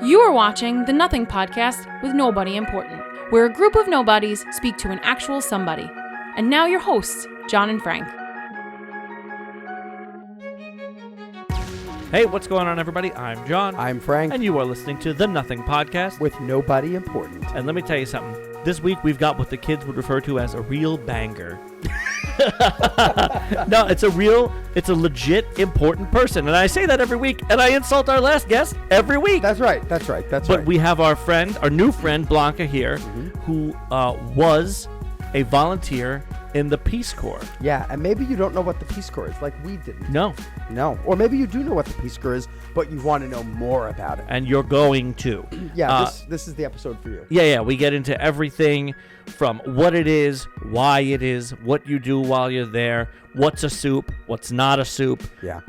You are watching the Nothing Podcast with Nobody Important, where a group of nobodies speak to an actual somebody. And now your hosts, John and Frank. Hey, what's going on, everybody? I'm John. I'm Frank. And you are listening to the Nothing Podcast With Nobody Important. And let me tell you something. This week we've got what the kids would refer to as a real banger. No, it's a legit important person. And I say that every week, and I insult our last guest every week. That's right. But we have our new friend, Blanca here, who was a volunteer in the Peace Corps. Yeah, and maybe you don't know what the Peace Corps is, like we didn't. No. Or maybe you do know what the Peace Corps is, but you want to know more about it. And you're going to. Yeah, this is the episode for you. Yeah, we get into everything from what it is, why it is, what you do while you're there, what's a soup, what's not a soup. Yeah.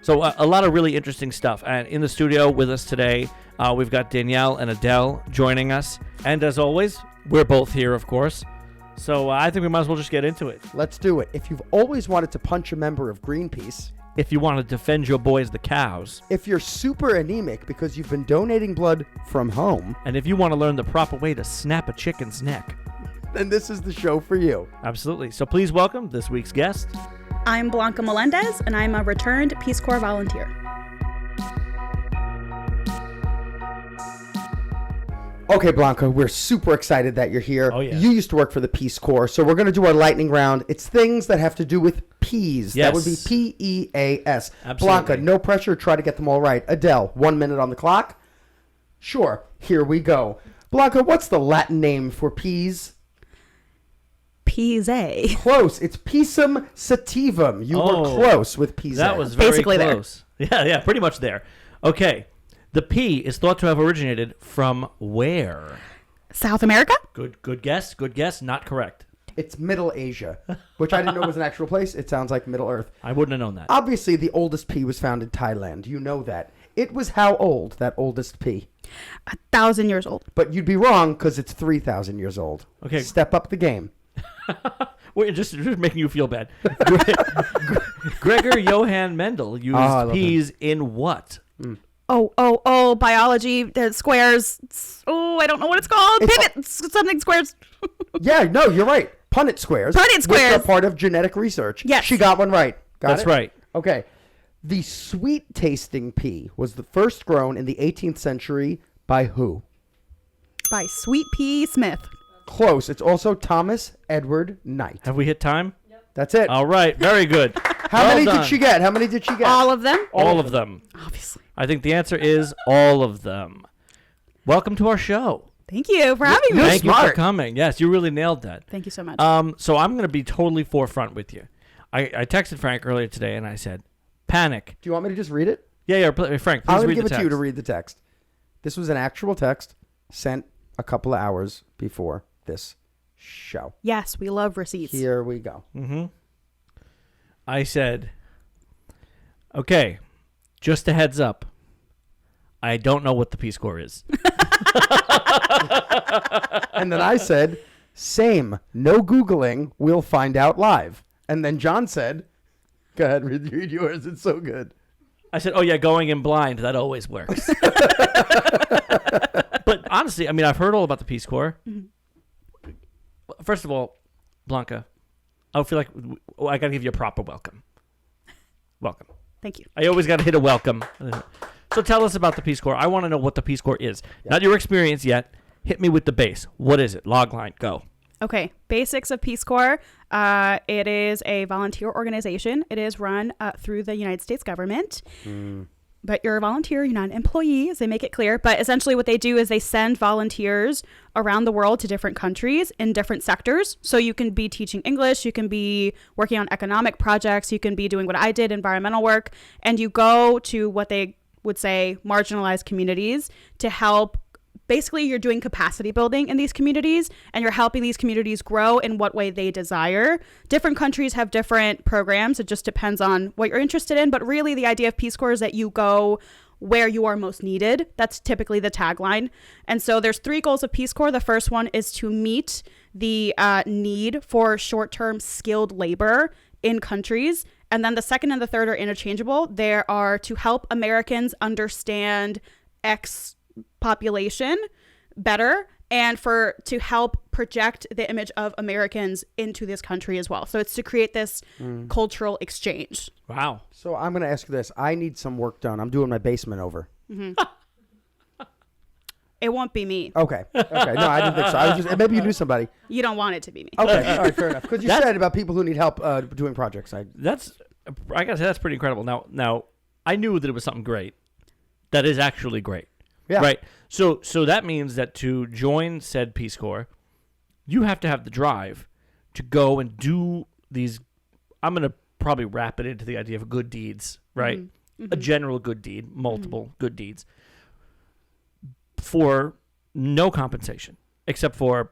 So a lot of really interesting stuff. And in the studio with us today, we've got Danielle and Adele joining us. And as always, we're both here, of course. So I think we might as well just get into it. Let's do it. If you've always wanted to punch a member of Greenpeace, if you want to defend your boys, the cows, if you're super anemic because you've been donating blood from home, and if you want to learn the proper way to snap a chicken's neck, then this is the show for you. Absolutely. So please welcome this week's guest. I'm Blanca Melendez, and I'm a returned Peace Corps volunteer. Okay, Blanca, we're super excited that you're here. Oh, yeah. You used to work for the Peace Corps, so we're going to do our lightning round. It's things that have to do with peas. Yes. That would be P-E-A-S. Absolutely. Blanca, no pressure. Try to get them all right. Adele, 1 minute on the clock. Sure. Here we go. Blanca, what's the Latin name for peas? Pise. Close. It's Pisum sativum. You were close with peas. That was very Basically close. Yeah, pretty much there. Okay. The pea is thought to have originated from where? South America? Good guess. Not correct. It's Middle Asia, which I didn't know was an actual place. It sounds like Middle Earth. I wouldn't have known that. Obviously, the oldest pea was found in Thailand. You know that. It was how old, that oldest pea? 1,000 years old. But you'd be wrong because it's 3,000 years old. Okay. Step up the game. We're just making you feel bad. Gregor Johann Mendel used peas in what? Oh, biology, the squares. Oh, I don't know what it's called. Pivot, something squares. Yeah, no, you're right. Punnett squares. Punnett squares. Which are part of genetic research. Yes. She got one right. That's right. Okay. The sweet-tasting pea was the first grown in the 18th century by who? By Sweet Pea Smith. Close. It's also Thomas Edward Knight. Have we hit time? Yep. That's it. All right. Very good. How many did she get? All of them? All of them. Obviously. I think the answer is all of them. Welcome to our show. Thank you for having me. Thank you for coming. Yes, you really nailed that. Thank you so much. So I'm going to be totally forefront with you. I texted Frank earlier today and I said, panic. Do you want me to just read it? Yeah, Frank, please read the text. I'm going to give it to you to read the text. This was an actual text sent a couple of hours before this show. Yes, we love receipts. Here we go. Mm-hmm. I said, okay, just a heads up. I don't know what the Peace Corps is. And then I said, same. No Googling. We'll find out live. And then John said, go ahead, read yours. It's so good. I said, oh, yeah, going in blind. That always works. But honestly, I mean, I've heard all about the Peace Corps. Mm-hmm. First of all, Blanca, I feel like I got to give you a proper welcome. Welcome. Thank you. I always got to hit a welcome. So tell us about the Peace Corps. I want to know what the Peace Corps is. Yeah. Not your experience yet. Hit me with the base. What is it? Log line. Go. Okay. Basics of Peace Corps. It is a volunteer organization. It is run through the United States government. But you're a volunteer. You're not an employee, as they make it clear. But essentially what they do is they send volunteers around the world to different countries in different sectors. So you can be teaching English. You can be working on economic projects. You can be doing what I did, environmental work. And you go to what they would say marginalized communities to help. Basically, you're doing capacity building in these communities, and you're helping these communities grow in what way they desire. Different countries have different programs. It just depends on what you're interested in. But really, the idea of Peace Corps is that you go where you are most needed. That's typically the tagline. And so there's 3 goals of Peace Corps. The first one is to meet the need for short-term skilled labor in countries. And then the second and the third are interchangeable. They are to help Americans understand population better and to help project the image of Americans into this country as well. So it's to create this cultural exchange. Wow. So I'm going to ask you this. I need some work done. I'm doing my basement over. It won't be me. Okay. No, I didn't think so. I was just, maybe you knew somebody. You don't want it to be me. Okay. All right, fair enough. Because you said about people who need help doing projects. I gotta say that's pretty incredible. Now I knew that it was something great. That is actually great. Yeah. Right. So that means that to join said Peace Corps, you have to have the drive to go and do these. I'm gonna probably wrap it into the idea of good deeds, right? A general good deed, multiple good deeds, for no compensation except for,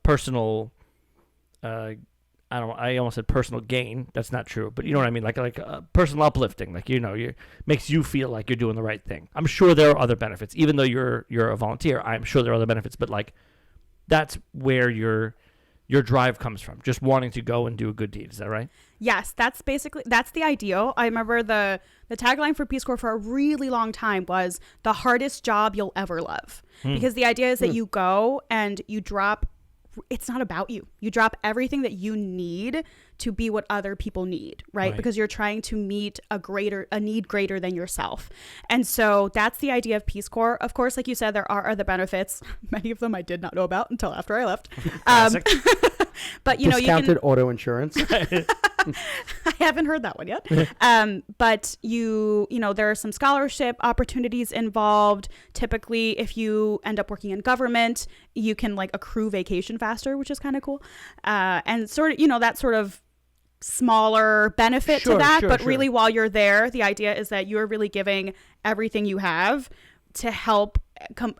personal. I almost said personal gain. That's not true, but you know what I mean. Like personal uplifting. Like makes you feel like you're doing the right thing. I'm sure there are other benefits, even though you're a volunteer. I'm sure there are other benefits, but like that's where your drive comes from. Just wanting to go and do a good deed. Is that right? Yes, that's the ideal. I remember the tagline for Peace Corps for a really long time was the hardest job you'll ever love, because the idea is that you go and you drop. It's not about you. You drop everything that you need to be what other people need, right? Because you're trying to meet a need greater than yourself. And so that's the idea of Peace Corps. Of course, like you said, there are other benefits. Many of them I did not know about until after I left. But discounted auto insurance. I haven't heard that one yet. But there are some scholarship opportunities involved. Typically, if you end up working in government, you can like accrue vacation faster, which is kind of cool. And sort of, that sort of smaller benefit to that. But really, while you're there, the idea is that you're really giving everything you have to help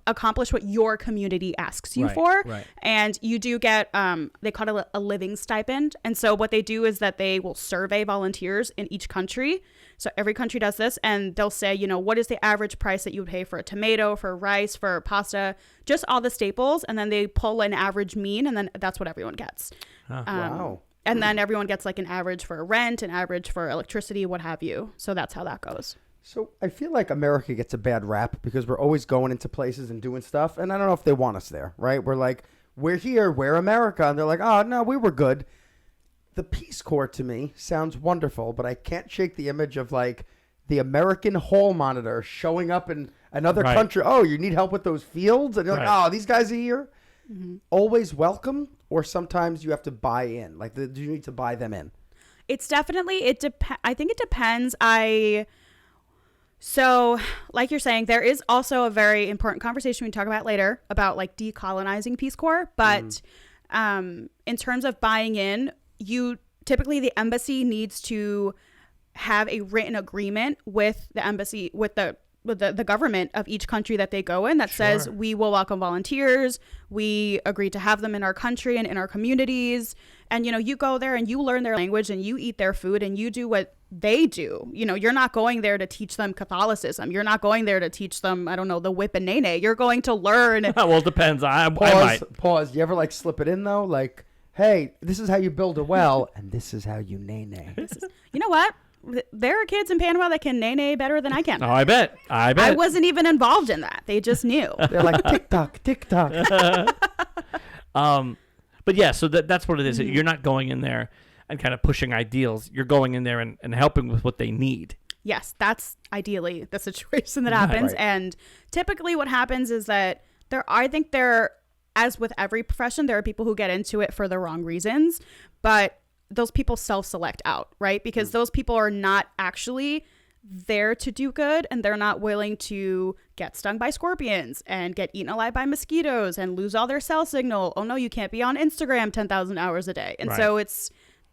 accomplish what your community asks you for. Right. And you do get, they call it a living stipend. And so what they do is that they will survey volunteers in each country. So every country does this, and they'll say, what is the average price that you would pay for a tomato, for rice, for pasta, just all the staples. And then they pull an average mean, and then that's what everyone gets. Wow. And then everyone gets like an average for rent, an average for electricity, what have you. So that's how that goes. So I feel like America gets a bad rap because we're always going into places and doing stuff. And I don't know if they want us there, right? We're like, we're here, we're America. And they're like, oh, no, we were good. The Peace Corps to me sounds wonderful, but I can't shake the image of like the American hall monitor showing up in another country. Oh, you need help with those fields? And you're like, oh, these guys are here. Always welcome, or sometimes you have to buy in. Like, do you need to buy them in? It's definitely, I think it depends. So, like you're saying, there is also a very important conversation we can talk about later about like decolonizing Peace Corps. But in terms of buying in, typically the embassy needs to have a written agreement with the embassy, with the government of each country that they go in that says we will welcome volunteers. We agree to have them in our country and in our communities. And, you go there and you learn their language and you eat their food and you do what they do. You're not going there to teach them Catholicism. You're not going there to teach them, I don't know, the whip and nay. You're going to learn. Well, it depends. I might. Pause. You ever like slip it in though? Like, hey, this is how you build a well and this is how you nay. You know what? There are kids in Panama that can nay better than I can. Oh, I bet. I wasn't even involved in that. They just knew. They're like, tick-tock, tick-tock. But yeah, so that's what it is. You're not going in there and kind of pushing ideals. You're going in there and helping with what they need. Yes, that's ideally the situation that happens. Right. And typically what happens is that as with every profession, there are people who get into it for the wrong reasons. But those people self-select out, right? Because those people are not actually there to do good, and they're not willing to get stung by scorpions and get eaten alive by mosquitoes and lose all their cell signal. Oh no, you can't be on Instagram 10,000 hours a day. And so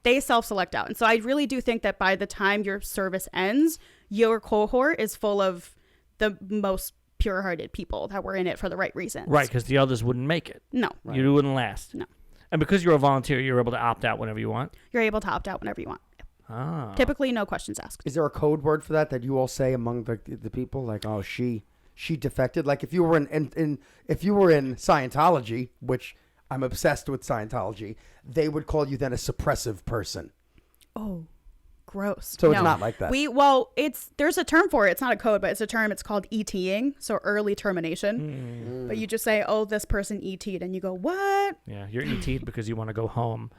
they self-select out. And so I really do think that by the time your service ends, your cohort is full of the most pure-hearted people that were in it for the right reasons. Right, because the others wouldn't make it. No. Right. You wouldn't last. No. And because you're a volunteer, you're able to opt out whenever you want? You're able to opt out whenever you want. Ah. Typically, no questions asked. Is there a code word for that you all say among the people? Like, oh, she defected? Like, if you were in Scientology, which I'm obsessed with Scientology, they would call you then a suppressive person. Oh, gross. So No. it's not like that. There's a term for it. It's not a code, but it's a term. It's called ETing, so early termination. But you just say, "Oh, this person ET'd," and you go, "What?" Yeah, you're ET'd because you want to go home.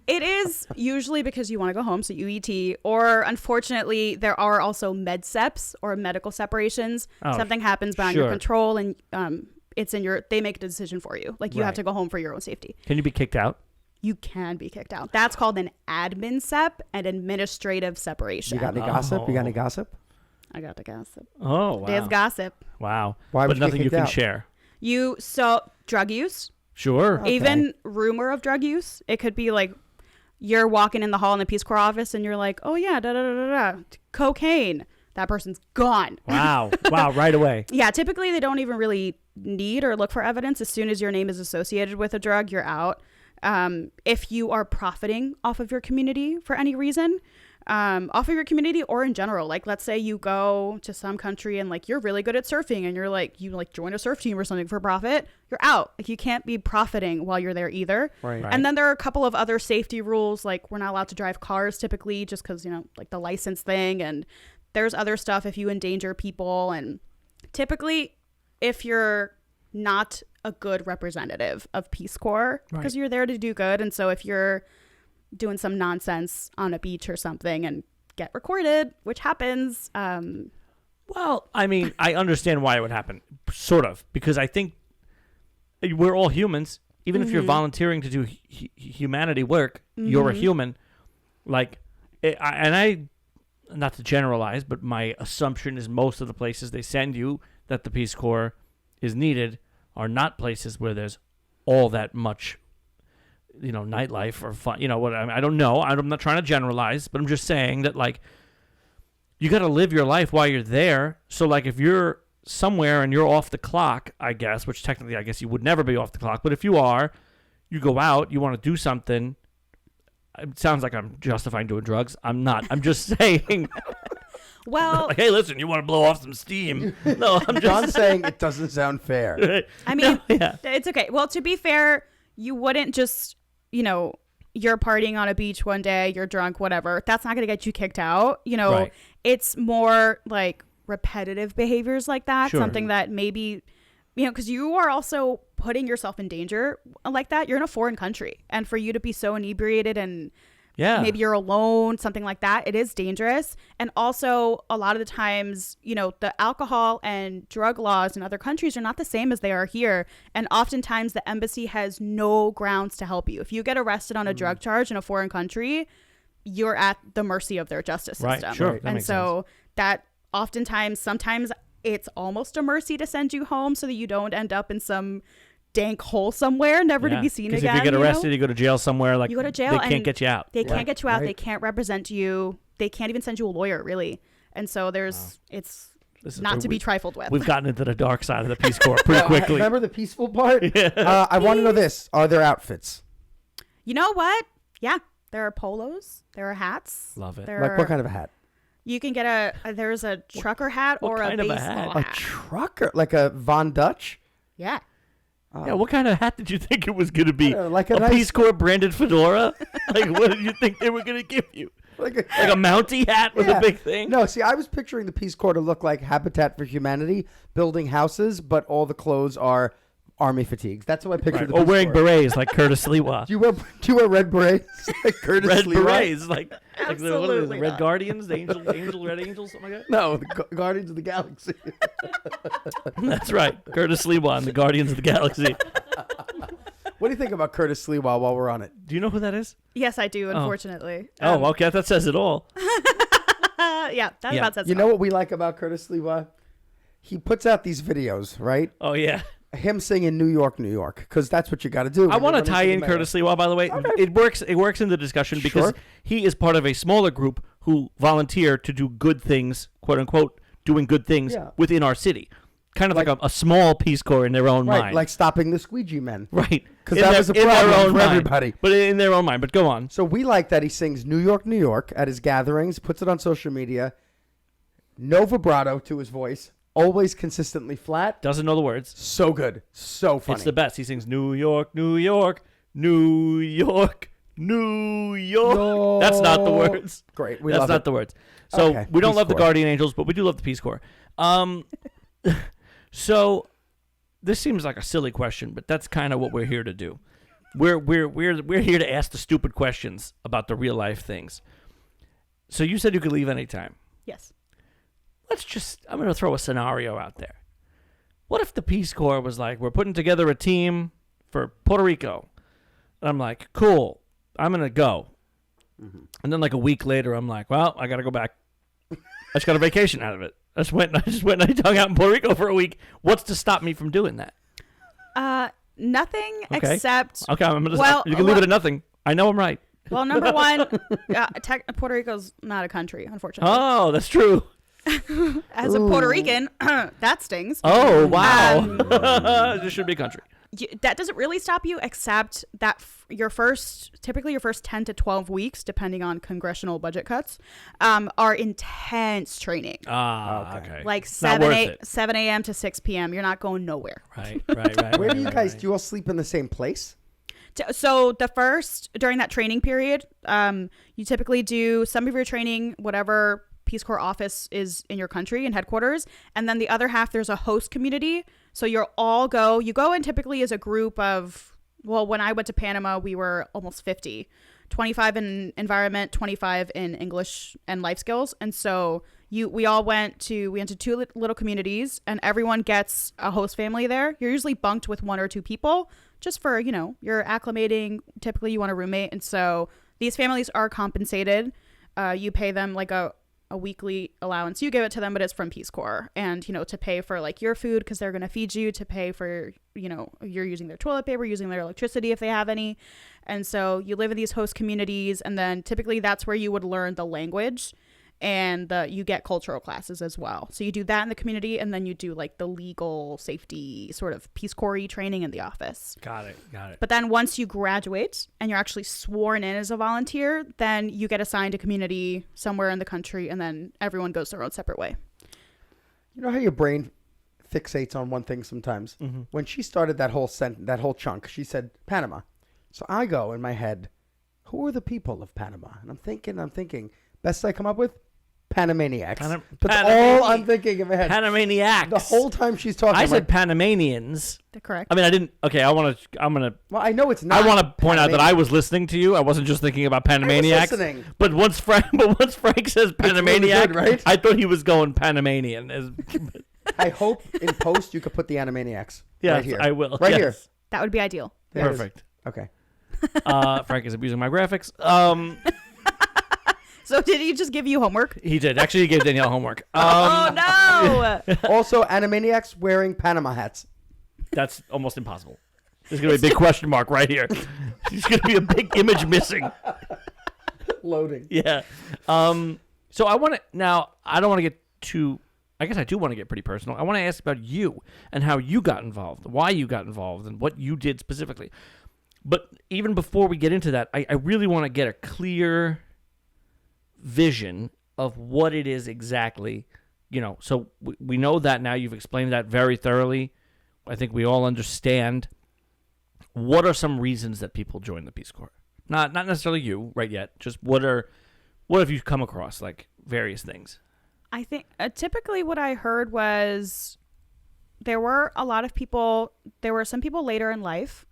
It is usually because you want to go home, so you ET, or unfortunately, there are also med seps or medical separations. Oh, Something happens beyond sure. your control, and they make a decision for you. Like you have Right. to go home for your own safety. Can you be kicked out? You can be kicked out. That's called an admin sep, an administrative separation. You got any gossip? You got any gossip? I got the gossip. Oh, wow. There's gossip. Wow. Why but would you get nothing you kicked can out? share. Drug use, Sure. Okay. even rumor of drug use. It could be like you're walking in the hall in the Peace Corps office and you're like, oh yeah, cocaine. That person's gone. Wow. Wow. Right away. Yeah, typically they don't even really need or look for evidence. As soon as your name is associated with a drug, you're out. If you are profiting off of your community for any reason, off of your community or in general, like let's say you go to some country and like you're really good at surfing and you're like you like join a surf team or something for profit, you're out. Like you can't be profiting while you're there either. Right. Right. And then there are a couple of other safety rules, like we're not allowed to drive cars typically just because, you know, like the license thing, and there's other stuff if you endanger people. And typically if you're not a good representative of Peace Corps, because you're there to do good, and so if you're doing some nonsense on a beach or something and get recorded, which happens. Well, I mean, I understand why it would happen, sort of, because I think we're all humans. Even if you're volunteering to do humanity work, you're a human. Like, not to generalize, but my assumption is most of the places they send you that the Peace Corps is needed are not places where there's all that much, you know, nightlife or fun. You know what? I don't know. I'm not trying to generalize, but I'm just saying that, like, you got to live your life while you're there. So, like, if you're somewhere and you're off the clock, I guess, which technically I guess you would never be off the clock, but if you are, you go out, you want to do something. It sounds like I'm justifying doing drugs. I'm not. I'm just saying. Well, Like, hey, listen, you want to blow off some steam? No, I'm just John's saying it doesn't sound fair. I mean, yeah. it's okay. Well, to be fair, you wouldn't just, you know, you're partying on a beach one day, you're drunk, whatever. That's not going to get you kicked out. You know, Right. It's more like repetitive behaviors like that. Sure. Something that maybe, you know, because you are also putting yourself in danger like that. You're in a foreign country. And for you to be so inebriated and Yeah. maybe you're alone, something like that, it is dangerous. And also, a lot of the times, you know, the alcohol and drug laws in other countries are not the same as they are here. And oftentimes, the embassy has no grounds to help you. If you get arrested on a drug charge in a foreign country, you're at the mercy of their justice Right, system. sure, that And makes so that oftentimes, sometimes it's almost a mercy to send you home so that you don't end up in some dank hole somewhere, never to be seen again. Because if you get know? arrested, you go to jail somewhere. Like, You go to jail they can't and get you out. They can't Right, get you out. right. They can't represent you. They can't even send you a lawyer, really. And so it's This is- not to be trifled with. We've gotten into the dark side of the Peace Corps pretty quickly. Remember the peaceful part? I want to know this. Are there outfits? You know what? Yeah. There are polos. There are hats. Love it. There Like are, what kind of a hat? You can get there's a trucker hat what or a kind of a baseball hat? A trucker? Like a Von Dutch? Yeah. Yeah, what kind of hat did you think it was going to be? Like a a nice- Peace Corps branded fedora? Like, what did you think they were going to give you? Like Like a Mountie hat with Yeah. a big thing? No, see, I was picturing the Peace Corps to look like Habitat for Humanity, building houses, but all the clothes are army fatigues. That's how I pictured Right. the Or Peace wearing Corps. berets like Curtis Lewa. Do you wear red berets like Curtis Red Lewa? berets, like the, what is it, Absolutely the Red not. Guardians, the Red Angels, something like that? No, the Guardians of the Galaxy. That's right. Curtis Lewa and the Guardians of the Galaxy. What do you think about Curtis Lewa while we're on it? Do you know who that is? Yes, I do, unfortunately. Oh, okay. That says it all. Yeah, that Yeah. about says You it know all. what we like about Curtis Lewa? He puts out these videos, right? Oh, yeah. Him singing New York, New York, because that's what you got to do. I when want to you're running tie for the in mayor. Curtis Lewa, by the way. Okay. It works in the discussion because Sure. he is part of a smaller group who volunteer to do good things, quote unquote, doing good things Yeah. within our city. Kind of like a small Peace Corps in their own Right, mind. like stopping the squeegee men. right. 'Cause In that their- was a in their problem own for mind. everybody. But in their own mind. But go on. So we like that he sings New York, New York at his gatherings, puts it on social media. No vibrato to his voice, always consistently flat. Doesn't know the words. So good. So funny. It's the best. He sings New York, New York, New York, New York. No. That's not the words. Great. We That's love not it. the words. So Okay, we don't Peace love the Corps. Guardian Angels, but we do love the Peace Corps. So this seems like a silly question, but that's kind of what we're here to do. We're here to ask the stupid questions about the real life things. So you said you could leave anytime. Yes. I'm going to throw a scenario out there. What if the Peace Corps was like, we're putting together a team for Puerto Rico? And I'm like, cool, I'm going to go. Mm-hmm. And then like a week later, I'm like, well, I got to go back. I just got a vacation out of it. I just went and I hung out in Puerto Rico for a week. What's to stop me from doing that? Nothing Okay. except. Okay, you can leave it at nothing. I know I'm right. Well, number one, Puerto Rico's not a country, unfortunately. Oh, that's true. As a Puerto Rican, that stings. Oh, wow. This should be a country. That doesn't really stop you, except that typically your first 10 to 12 weeks, depending on congressional budget cuts, are intense training. Okay. Like Not worth 7 it. a.m. to 6 p.m. You're not going nowhere. Right. Where do you guys, do you all sleep in the same place? So during that training period, you typically do some of your training, whatever Peace Corps office is in your country and headquarters. And then the other half, there's a host community. So you go in typically as a group of, well, when I went to Panama, we were almost 50, 25 in environment, 25 in English and life skills. And so we went to two little communities, and everyone gets a host family there. You're usually bunked with one or two people just for, you're acclimating. Typically you want a roommate. And so these families are compensated. You pay them like a weekly allowance. You give it to them, but it's from Peace Corps. And, to pay for like your food, because they're going to feed you, to pay for, you're using their toilet paper, using their electricity if they have any. And so you live in these host communities, and then typically that's where you would learn the language, and you get cultural classes as well. So you do that in the community, and then you do like the legal safety sort of Peace Corps training in the office. Got it. But then once you graduate and you're actually sworn in as a volunteer, then you get assigned a community somewhere in the country, and then everyone goes their own separate way. You know how your brain fixates on one thing sometimes? Mm-hmm. When she started that whole chunk, she said Panama. So I go in my head, who are the people of Panama? And I'm thinking, best I come up with? Panamaniacs. That's all I'm thinking in my head. Panamaniacs. The whole time she's talking. I said Panamanians. Correct. I mean, I didn't. Okay, I'm gonna. Well, I know it's not. I want to point out that I was listening to you. I wasn't just thinking about Panamaniacs. I was listening. But once Frank says Panamaniac, really good, right? I thought he was going Panamanian. I hope in post you could put the Animaniacs. Yes, right here. I will. Right yes. here. That would be ideal. Perfect. Okay. Frank is abusing my graphics. So did he just give you homework? He did. Actually, he gave Danielle homework. Oh, no. Also, Animaniacs wearing Panama hats. That's almost impossible. There's going to be a big question mark right here. There's going to be a big image missing. Loading. Yeah. So I want to, now, I don't want to get too, I guess I do want to get pretty personal. I want to ask about you and how you got involved, why you got involved, and what you did specifically. But even before we get into that, I really want to get a clear vision of what it is exactly, so we know that now. You've explained that very thoroughly. I think we all understand. What are some reasons that people join the Peace Corps? Not necessarily you right yet, just what have you come across, like various things? I think typically what I heard was there were some people later in life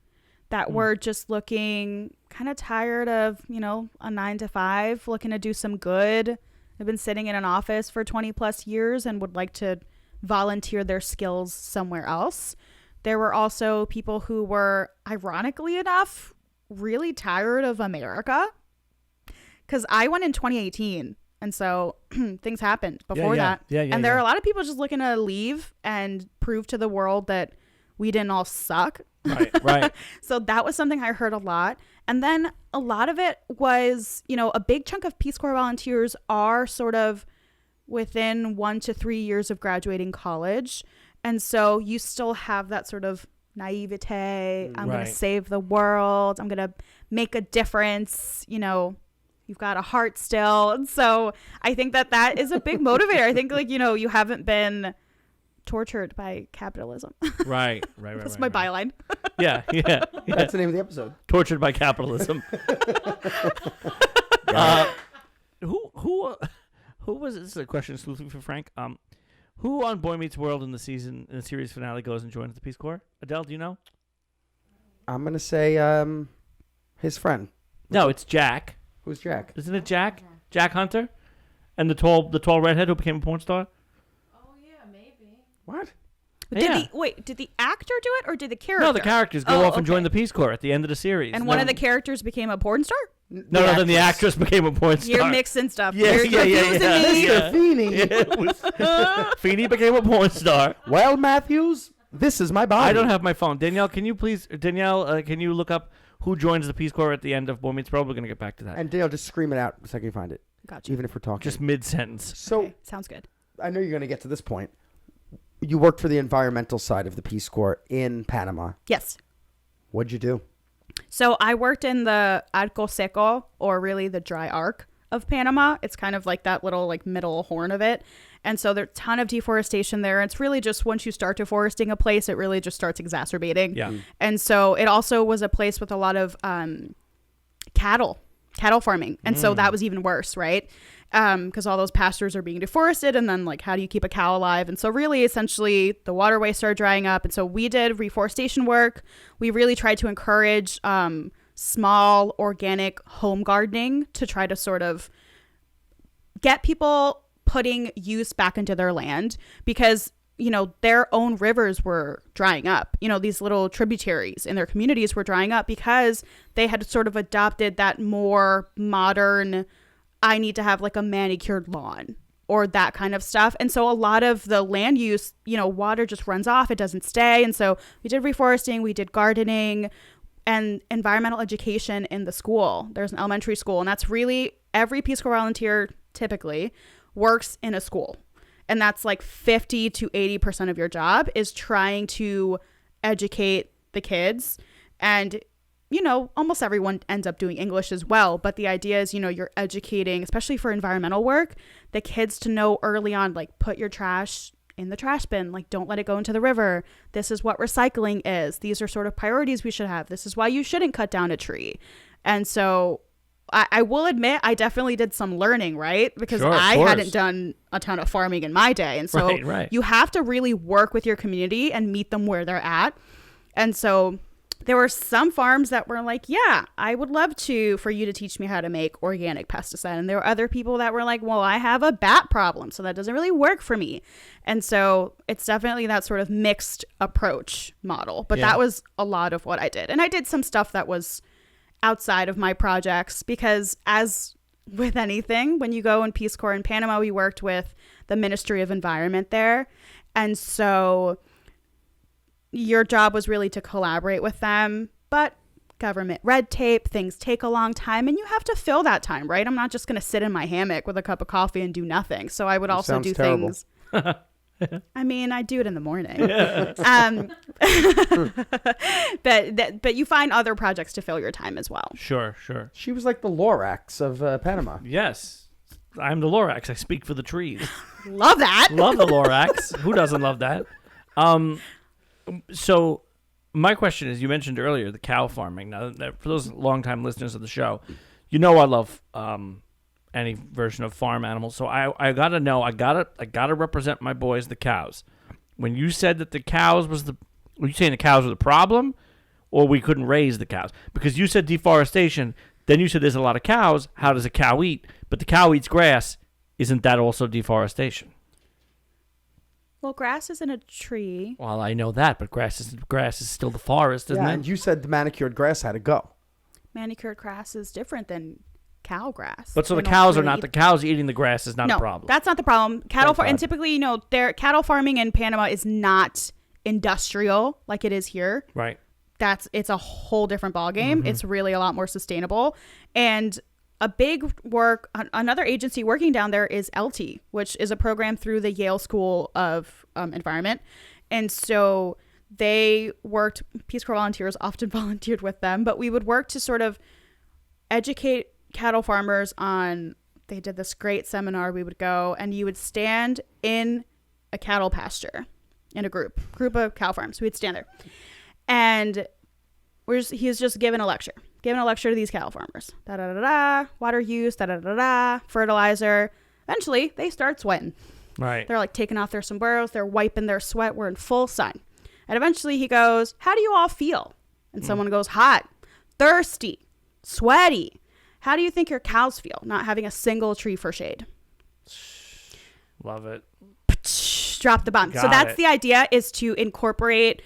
that were just looking kind of tired of, a 9-to-5, looking to do some good. They've been sitting in an office for 20 plus years and would like to volunteer their skills somewhere else. There were also people who were, ironically enough, really tired of America. Because I went in 2018. And so things happened before that. And there are a lot of people just looking to leave and prove to the world that we didn't all suck. Right. So that was something I heard a lot. And then a lot of it was, a big chunk of Peace Corps volunteers are sort of within 1 to 3 years of graduating college. And so you still have that sort of naivete. I'm going to save the world. I'm going to make a difference. You've got a heart still. And so I think that is a big motivator. I think you haven't been tortured by capitalism. Right. That's my byline. Yeah. That's the name of the episode. Tortured by capitalism. Who was this is a question exclusively for Frank. Who on Boy Meets World in the series finale goes and joins the Peace Corps? Adele, do you know? I'm gonna say his friend. No, it's Jack. Who's Jack? Isn't it Jack? Jack Hunter? And the tall redhead who became a porn star? Oh, yeah, maybe. What? Did the actor do it or did the character? No, the characters go off and join the Peace Corps at the end of the series. And one of the characers became a porn star? No, then the actress became a porn star. You're mixing stuff. Yeah. Mr. Feeney. Feeney became a porn star. Well, Matthews, this is my body. I don't have my phone. Danielle, can you look up who joins the Peace Corps at the end of Boy Meets World? We're going to get back to that. And Danielle, just scream it out so I can find it. Gotcha. Even if we're talking. Just mid-sentence. So, okay. Sounds good. I know you're going to get to this point. You worked for the environmental side of the Peace Corps in Panama. Yes. What'd you do? So I worked in the Arco Seco, or really the dry arc of Panama. It's kind of like that little like middle horn of it. And so there's a ton of deforestation there. It's really just once you start deforesting a place, it really just starts exacerbating. Yeah. And so it also was a place with a lot of cattle farming. And so that was even worse, right? Because all those pastures are being deforested, and then like how do you keep a cow alive? And so really essentially the waterway started drying up, and so we did reforestation work. We really tried to encourage small organic home gardening to try to sort of get people putting use back into their land, because their own rivers were drying up. These little tributaries in their communities were drying up because they had sort of adopted that more modern, I need to have like a manicured lawn or that kind of stuff. And so a lot of the land use, water just runs off. It doesn't stay. And so we did reforesting, we did gardening and environmental education in the school. There's an elementary school, and that's really every Peace Corps volunteer typically works in a school. And that's like 50 to 80% of your job is trying to educate the kids. And almost everyone ends up doing English as well. But the idea is, you're educating, especially for environmental work, the kids to know early on, like, put your trash in the trash bin. Like, don't let it go into the river. This is what recycling is. These are sort of priorities we should have. This is why you shouldn't cut down a tree. And so I will admit I definitely did some learning, right? Because I hadn't done a ton of farming in my day. And so you have to really work with your community and meet them where they're at. And so there were some farms that were like, yeah, I would love for you to teach me how to make organic pesticide. And there were other people that were like, well, I have a bat problem, so that doesn't really work for me. And so it's definitely that sort of mixed approach model. But that was a lot of what I did. And I did some stuff that was outside of my projects, because as with anything, when you go in Peace Corps in Panama, we worked with the Ministry of Environment there. And so your job was really to collaborate with them, but government red tape, things take a long time, and you have to fill that time, right? I'm not just going to sit in my hammock with a cup of coffee and do nothing. So I would also do things. I mean, I do it in the morning. But you find other projects to fill your time as well. Sure. She was like the Lorax of Panama. Yes. I'm the Lorax. I speak for the trees. Love that. Love the Lorax. Who doesn't love that? So my question is, you mentioned earlier the cow farming. Now, for those longtime listeners of the show, I love any version of farm animals. So I gotta know. I gotta represent my boys, the cows. When you said that the cows were you saying the cows were the problem, or we couldn't raise the cows? Because you said deforestation, then you said there's a lot of cows. How does a cow eat? But the cow eats grass. Isn't that also deforestation? Well, grass isn't a tree. Well, I know that, but grass is still the forest, isn't it? And you said the manicured grass had to go. Manicured grass is different than cow grass. But so the cows are not the cows eating the grass is not a problem. That's not the problem. And typically, their cattle farming in Panama is not industrial like it is here. Right. It's a whole different ballgame. Mm-hmm. It's really a lot more sustainable. And a big another agency working down there is LT, which is a program through the Yale School of Environment. And so they worked, Peace Corps volunteers often volunteered with them, but we would work to sort of educate cattle farmers they did this great seminar. We would go and you would stand in a cattle pasture in a group of cow farms. We'd stand there. And he was just giving a lecture to these cattle farmers. Da-da-da-da, water use, da-da-da-da, fertilizer. Eventually, they start sweating. Right. They're like taking off their sombreros. They're wiping their sweat. We're in full sun. And eventually he goes, how do you all feel? And someone goes, hot, thirsty, sweaty. How do you think your cows feel not having a single tree for shade? Love it. Drop the bomb. Got So that's it. the idea, is to incorporate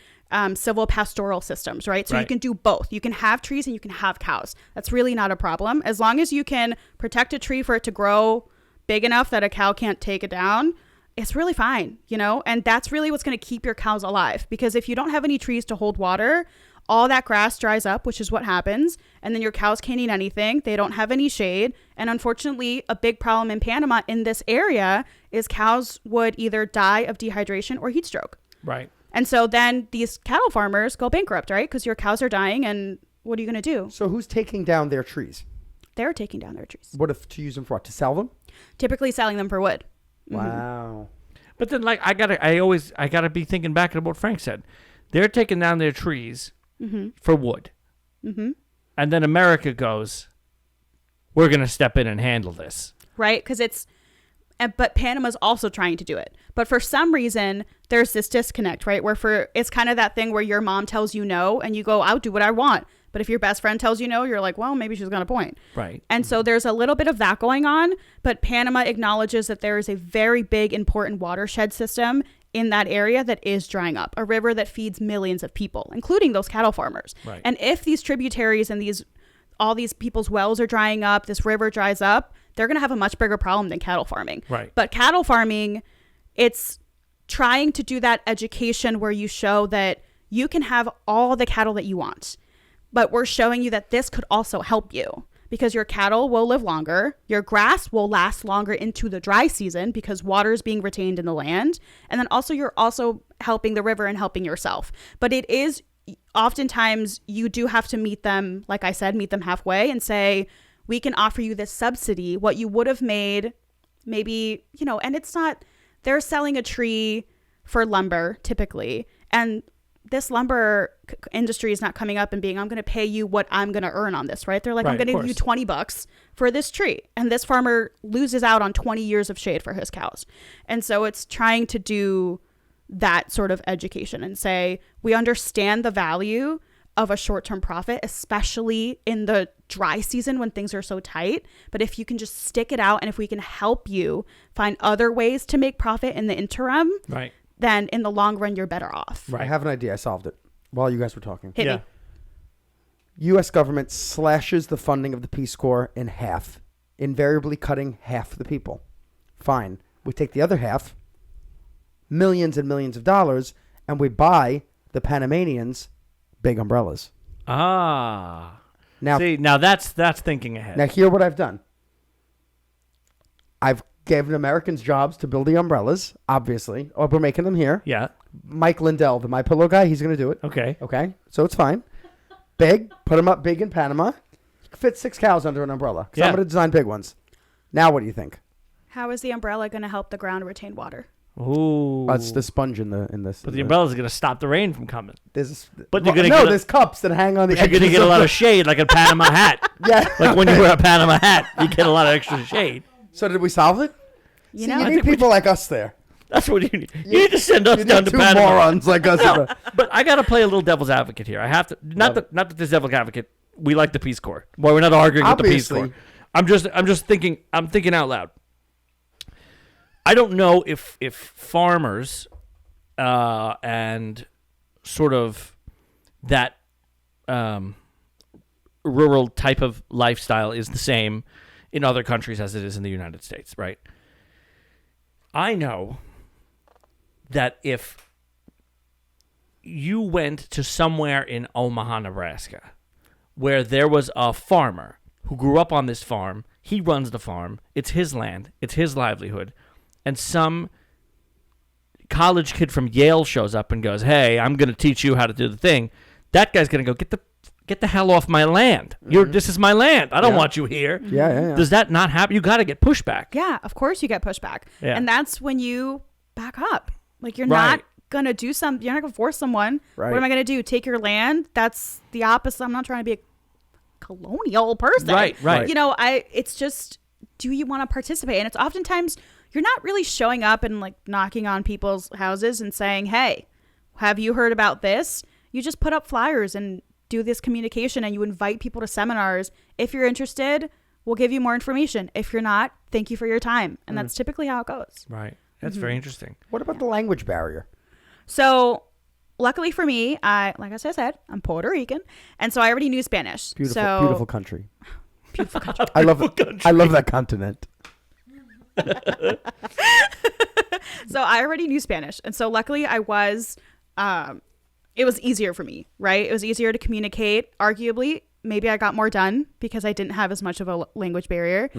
civil pastoral systems, right? So you can do both. You can have trees and you can have cows. That's really not a problem. As long as you can protect a tree for it to grow big enough that a cow can't take it down, it's really fine, you know? And that's really what's going to keep your cows alive. Because if you don't have any trees to hold water, all that grass dries up, which is what happens. And then your cows can't eat anything. They don't have any shade. And unfortunately, a big problem in Panama in this area is cows would either die of dehydration or heat stroke. Right. And so then these cattle farmers go bankrupt, right? Because your cows are dying, and what are you going to do? So who's taking down their trees? They're taking down their trees. What if to use them for what? To sell them? Typically selling them for wood. Wow. But then, like, I gotta be thinking back at what Frank said. They're taking down their trees for wood, and then America goes, "We're gonna step in and handle this." Right? Because but Panama's also trying to do it. But for some reason, there's this disconnect, right? Where it's kind of that thing where your mom tells you no, and you go, "I'll do what I want." But if your best friend tells you no, you're like, well, maybe she's got a point. Right. And so there's a little bit of that going on. But Panama acknowledges that there is a very big, important watershed system in that area that is drying up. A river that feeds millions of people, including those cattle farmers. Right. And if these tributaries and all these people's wells are drying up, this river dries up, they're going to have a much bigger problem than cattle farming. Right. But cattle farming, it's trying to do that education where you show that you can have all the cattle that you want. But we're showing you that this could also help you, because your cattle will live longer. Your grass will last longer into the dry season because water is being retained in the land. And then also you're also helping the river and helping yourself. But it is oftentimes you do have to meet them, like I said, meet them halfway and say, we can offer you this subsidy, what you would have made maybe, you know, and it's not, they're selling a tree for lumber typically. And this lumber industry is not coming up and being, I'm going to pay you what I'm going to earn on this, right? They're like, Right, I'm going to give you $20 for this tree. And this farmer loses out on 20 years of shade for his cows. And so it's trying to do that sort of education and say, we understand the value of a short-term profit, especially in the dry season when things are so tight. But if you can just stick it out and if we can help you find other ways to make profit in the interim, Right. then in the long run, you're better off. Right. I have an idea. I solved it while you guys were talking. Hit me. U.S. government slashes the funding of the Peace Corps in half, invariably cutting half the people. Fine. We take the other half, millions and millions of dollars, and we buy the Panamanians big umbrellas. Ah. Now, See, now that's thinking ahead. now hear what I've done. I've given Americans jobs to build the umbrellas, obviously. Or we're making them here. Yeah. Mike Lindell, the My Pillow guy, he's going to do it. Okay. Okay, so it's fine. Big, put them up big in Panama. Fit 6 cows under an umbrella. 'Cause I'm going to design big ones. Now, what do you think? How is the umbrella going to help the ground retain water? Ooh. It's the sponge in this. But the umbrella's going to stop the rain from coming. But you're gonna there's cups that hang on the. You're going to get a lot of shade, like a Panama hat. Yeah. Like when you wear a Panama hat, you get a lot of extra shade. So did we solve it? You See, know, you I need think we people like us there. That's what you need. You need to send us You down need to 2 Panama. morons like us. But I got to play a little devil's advocate here. I have to. Not that this devil's advocate. We like the Peace Corps. Well, we're not arguing with the Peace Obviously. Corps. I'm just thinking. I'm thinking out loud. I don't know if farmers and sort of that rural type of lifestyle is the same in other countries as it is in the United States, right? I know that if you went to somewhere in Omaha, Nebraska, where there was a farmer who grew up on this farm, he runs the farm, it's his land, it's his livelihood, and some college kid from Yale shows up and goes, hey, I'm going to teach you how to do the thing, that guy's going to go, get the hell off my land. This is my land. I don't want you here. Yeah. Does that not happen? You got to get pushback. yeah, of course you get pushback. Yeah. And that's when you back up. Like you're Right. not gonna do something. You're not gonna force someone. Right. What am I gonna do? Take your land? That's the opposite. I'm not trying to be a colonial person. Right. You know, it's just, do you want to participate? And it's oftentimes you're not really showing up and like knocking on people's houses and saying, hey, have you heard about this? You just put up flyers and do this communication, and you invite people to seminars. If you're interested, we'll give you more information. If you're not, thank you for your time. And that's typically how it goes. Right. That's very interesting. What about the language barrier? So luckily for me, like I said, I'm Puerto Rican. And so I already knew Spanish. Beautiful country. Beautiful country. I love it. I love that continent. So I already knew Spanish. And so luckily it was easier for me, right? It was easier to communicate. Arguably, maybe I got more done because I didn't have as much of a language barrier.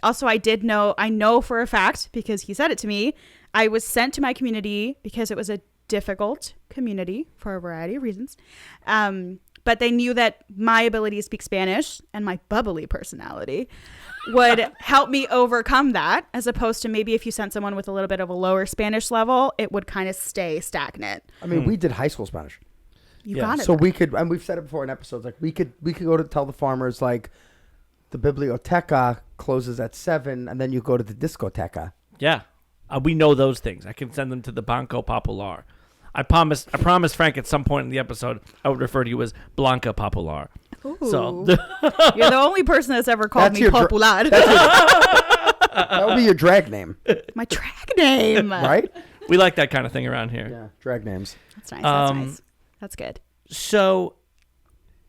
Also, I know for a fact, because he said it to me, I was sent to my community because it was a difficult community for a variety of reasons. But they knew that my ability to speak Spanish and my bubbly personality would help me overcome that, as opposed to maybe if you sent someone with a little bit of a lower Spanish level, it would kind of stay stagnant. I mean, we did high school Spanish. You got it. So we could, and we've said it before in episodes, like we could go to tell the farmers, like, the biblioteca closes at 7, and then you go to the discoteca. Yeah. We know those things. I can send them to the Banco Popular. I promised Frank at some point in the episode I would refer to you as Blanca Popular. Ooh. So You're the only person that's ever called That's me your popular. That would be your drag name, My drag name. right? we like that kind of thing around here. Yeah, drag names. That's nice. That's nice. That's good. So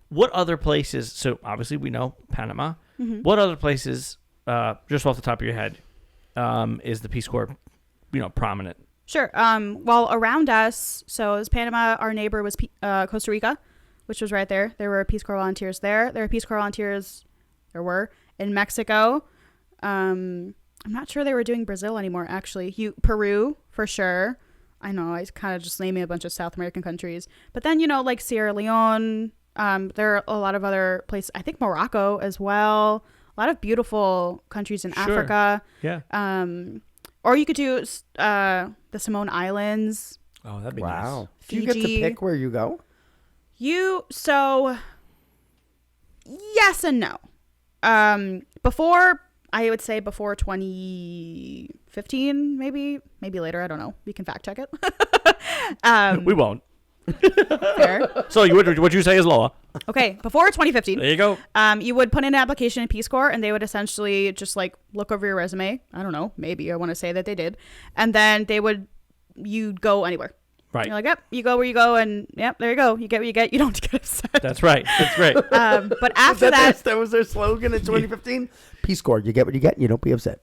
what other places, so obviously we know Panama. Mm-hmm. What other places, just off the top of your head, is the Peace Corps, prominent? Sure. Well, around us, so it was Panama. Our neighbor was Costa Rica, which was right there. There were Peace Corps volunteers there. There were Peace Corps volunteers. There were in Mexico. I'm not sure they were doing Brazil anymore, actually. Peru, for sure. I know, I kind of just naming a bunch of South American countries. But then, like Sierra Leone, there are a lot of other places. I think Morocco as well. A lot of beautiful countries in Africa. Yeah. Or you could do the Samoan Islands. Oh, that'd be Wow. nice. Do you get to Fiji. pick where you go? So yes and no. I would say before 2015, maybe later. I don't know. We can fact check it. We won't. Fair. So what you say is law. Okay. Before 2015. There you go. You would put in an application in Peace Corps, and they would essentially just like look over your resume. I don't know. Maybe I want to say that they did. And then you'd go anywhere. Right. You're like, yep, you go where you go, and yep, there you go. You get what you get. You don't get upset. That's right. That's right. But after that, that was their slogan in 2015. Peace Corps, you get what you get, and you don't be upset.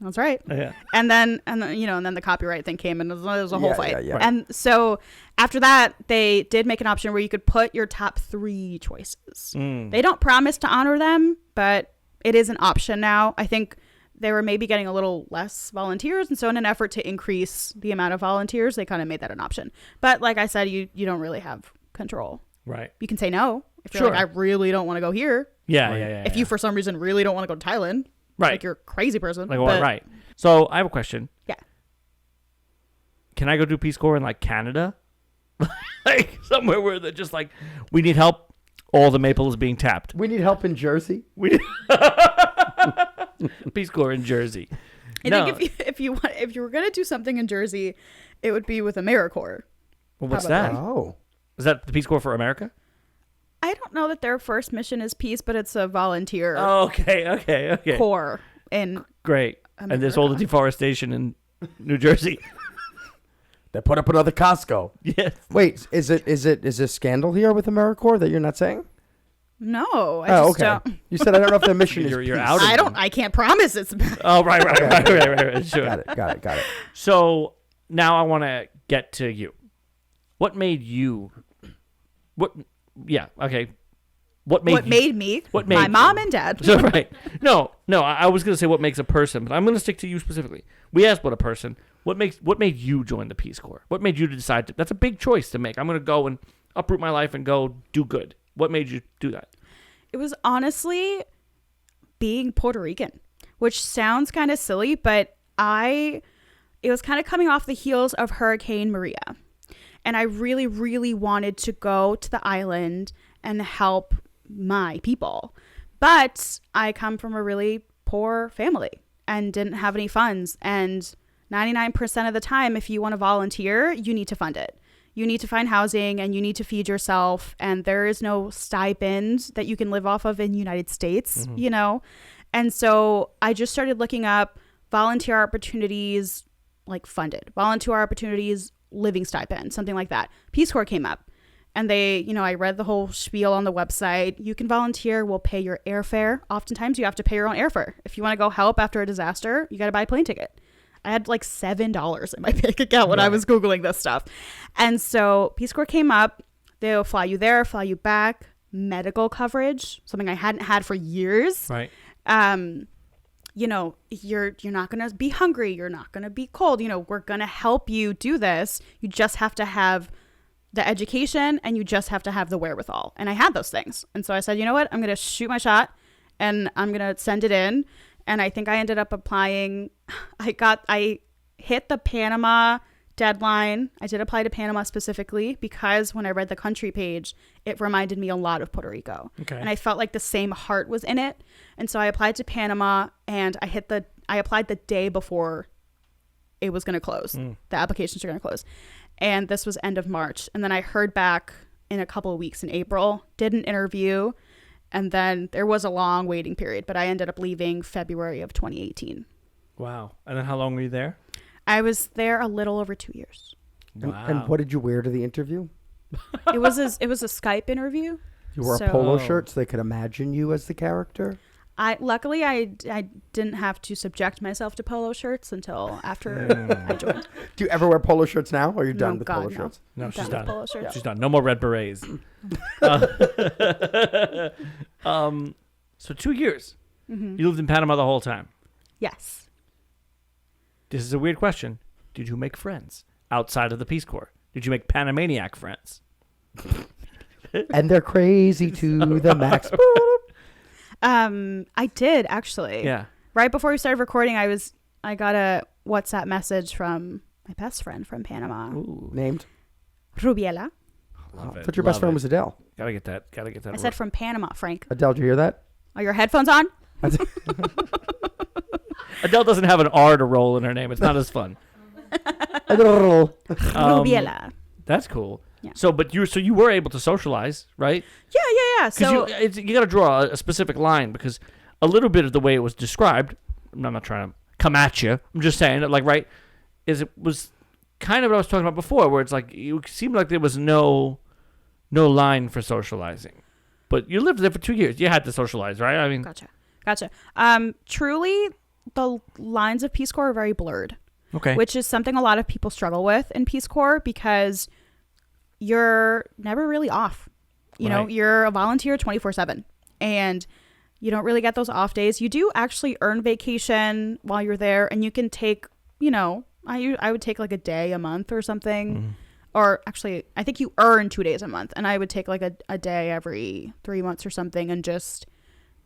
that's right. Yeah. And then the copyright thing came, and it was a whole Yeah, fight. yeah, yeah. And so after that, they did make an option where you could put your top 3 choices. They don't promise to honor them, but it is an option now. I think they were maybe getting a little less volunteers, and so in an effort to increase the amount of volunteers, they kind of made that an option. But like I said, you don't really have control. Right. You can say no if you're Sure. like, I really don't want to go here. Yeah. If you for some reason really don't want to go to Thailand, Right. like you're a crazy person. Like, well, right. So I have a question. Yeah. Can I go do Peace Corps in like Canada? Like somewhere where they're just like, we need help. All the maple is being tapped. We need help in Jersey. Peace Corps in Jersey. I think if you were gonna do something in Jersey, it would be with AmeriCorps. Well, what's How that? about Oh. Is that the Peace Corps for America? I don't know that their first mission is peace, but it's a volunteer Okay. corps in Great. And there's all the America. deforestation in New Jersey. They put up another Costco. Yes. Wait, is this scandal here with AmeriCorps that you're not saying? No, I Oh, just okay. don't. You said I don't know if their mission is You're peace. out of I don't. I can't promise it's. Oh, right. Sure. Got it. So now I want to get to you. What made you? What? Yeah. Okay. What made me? What made my you? mom and dad? So, right. No. I was gonna say what makes a person, but I'm gonna stick to you specifically. We asked what a person. What made you join the Peace Corps? What made you decide to? That's a big choice to make. I'm gonna go and uproot my life and go do good. What made you do that? It was honestly being Puerto Rican, which sounds kind of silly, but it was kind of coming off the heels of Hurricane Maria. And I really, really wanted to go to the island and help my people. But I come from a really poor family and didn't have any funds. And 99% of the time, if you want to volunteer, you need to fund it. You need to find housing and you need to feed yourself. And there is no stipend that you can live off of in the United States, you know? And so I just started looking up volunteer opportunities, like funded, volunteer opportunities, living stipend, something like that. Peace Corps came up and they, you know, I read the whole spiel on the website. You can volunteer. We'll pay your airfare. Oftentimes you have to pay your own airfare. If you want to go help after a disaster, you got to buy a plane ticket. I had like $7 in my bank account when I was Googling this stuff. And so Peace Corps came up. They'll fly you there, fly you back. Medical coverage, something I hadn't had for years. Right. You know, you're not going to be hungry. You're not going to be cold. You know, we're going to help you do this. You just have to have the education and you just have to have the wherewithal. And I had those things. And so I said, you know what? I'm going to shoot my shot and I'm going to send it in. And I think I ended up applying. I hit the Panama deadline. I did apply to Panama specifically because when I read the country page, it reminded me a lot of Puerto Rico. Okay. And I felt like the same heart was in it. And so I applied to Panama and I applied the day before it was going to close. The applications are going to close. And this was end of March. And then I heard back in a couple of weeks in April, did an interview. And then there was a long waiting period, but I ended up leaving February of 2018. Wow. And then how long were you there? I was there a little over 2 years. Wow. And what did you wear to the interview? It was a Skype interview. You wore a polo shirt so they could imagine you as the character? Luckily, I didn't have to subject myself to polo shirts until after I joined. Do you ever wear polo shirts now, or are you done with polo shirts? No, she's done. Polo shirts. Yeah. She's done. No more red berets. So 2 years. You lived in Panama the whole time? Yes. This is a weird question. Did you make friends outside of the Peace Corps? Did you make Panamaniac friends? And they're crazy to the max. I did actually. Yeah. Right before we started recording, I got a WhatsApp message from my best friend from Panama. Ooh. Named? Rubiela. I thought your best friend was Adele. Gotta get that. I said from Panama, Frank. Adele, did you hear that? Are your headphones on? Adele doesn't have an R to roll in her name. It's not as fun. Rubiela. That's cool. Yeah. So you were able to socialize, right? Yeah. So you got to draw a specific line because a little bit of the way it was described. I'm not trying to come at you. I'm just saying that, like, right, it was kind of what I was talking about before, where it's like it seemed like there was no line for socializing, but you lived there for 2 years. You had to socialize, right? I mean, gotcha. Truly, the lines of Peace Corps are very blurred. Okay. Which is something a lot of people struggle with in Peace Corps because you're never really off. You know, you're a volunteer 24/7 and you don't really get those off days. You do actually earn vacation while you're there and you can take, you know, I would take like a day a month or something. Mm-hmm. Or actually, I think you earn 2 days a month and I would take like a day every 3 months or something and just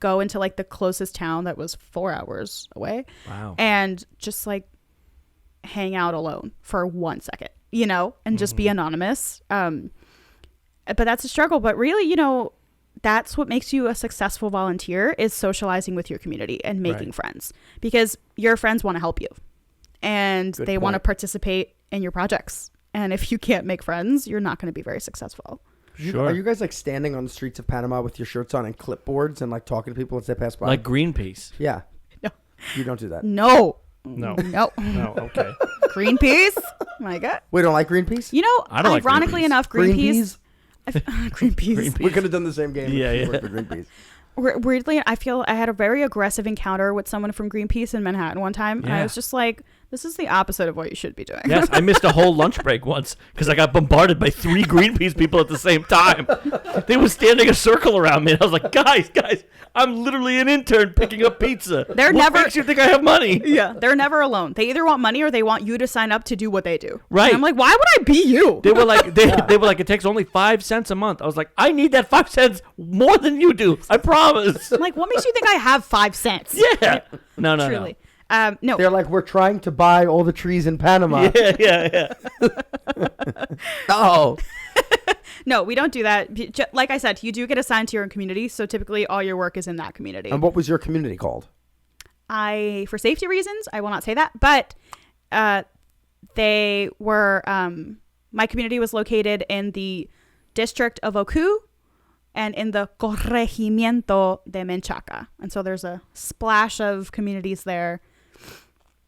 go into like the closest town that was 4 hours away. Wow. And just like hang out alone for 1 second, you know, and just be anonymous. But that's a struggle. But really, you know, that's what makes you a successful volunteer is socializing with your community and making friends because your friends want to help you and they want to participate in your projects. And if you can't make friends, you're not going to be very successful. Sure. Are you guys like standing on the streets of Panama with your shirts on and clipboards and like talking to people as they pass by? Like Greenpeace? Yeah. No. You don't do that? No. Okay. Greenpeace? My God. We don't like Greenpeace? You know, ironically enough, Greenpeace. Greenpeace. We could have done the same game. Yeah. For Greenpeace. Weirdly, I feel I had a very aggressive encounter with someone from Greenpeace in Manhattan one time. And I was just like, this is the opposite of what you should be doing. Yes, I missed a whole lunch break once because I got bombarded by 3 Greenpeace people at the same time. They were standing a circle around me. And I was like, guys, I'm literally an intern picking up pizza. What makes you think I have money? Yeah, they're never alone. They either want money or they want you to sign up to do what they do. Right. And I'm like, why would I be you? They were like, they were like, it takes only 5 cents a month. I was like, I need that 5 cents more than you do. I promise. I'm like, what makes you think I have 5 cents? Yeah. No. Truly. No. They're like, we're trying to buy all the trees in Panama. Yeah. Oh. No, we don't do that. Like I said, you do get assigned to your own community. So typically all your work is in that community. And what was your community called? For safety reasons, I will not say that. But they were, my community was located in the district of Oku and in the corregimiento de Menchaca. And so there's a splash of communities there.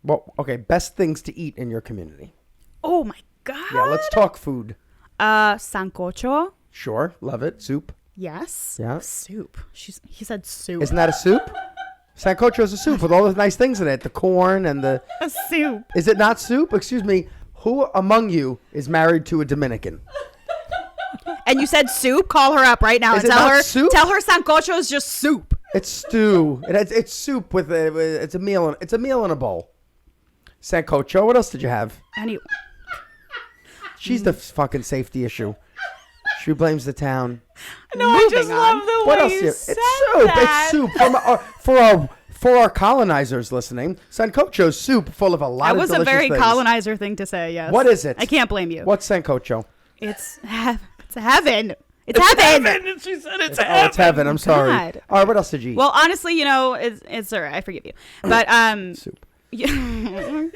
Well, okay, best things to eat in your community. Oh my God. Yeah, let's talk food. Sancocho. Sure, love it. Soup. Yes. Yeah. Soup. He said soup. Isn't that a soup? Sancocho is a soup with all the nice things in it. The corn and the... A soup. Is it not soup? Excuse me. Who among you is married to a Dominican? And you said soup? Call her up right now Is and it tell not her soup? Tell her sancocho is just soup. It's stew. It's soup with it's a meal. It's a meal in a bowl. Sancocho. What else did you have? Anyway. She's the fucking safety issue. She blames the town. No, I just love the What way else? you It's said soup. that. It's soup. For our colonizers listening, Sancocho soup full of a lot That of was delicious a very things. colonizer thing to say, yes. What is it? I can't blame you. What's Sancocho? It's heaven. It's heaven. And she said it's heaven. Oh, it's heaven. I'm sorry. God. All right, what else did you eat? Well, honestly, it's all right. I forgive you. But soup. okay.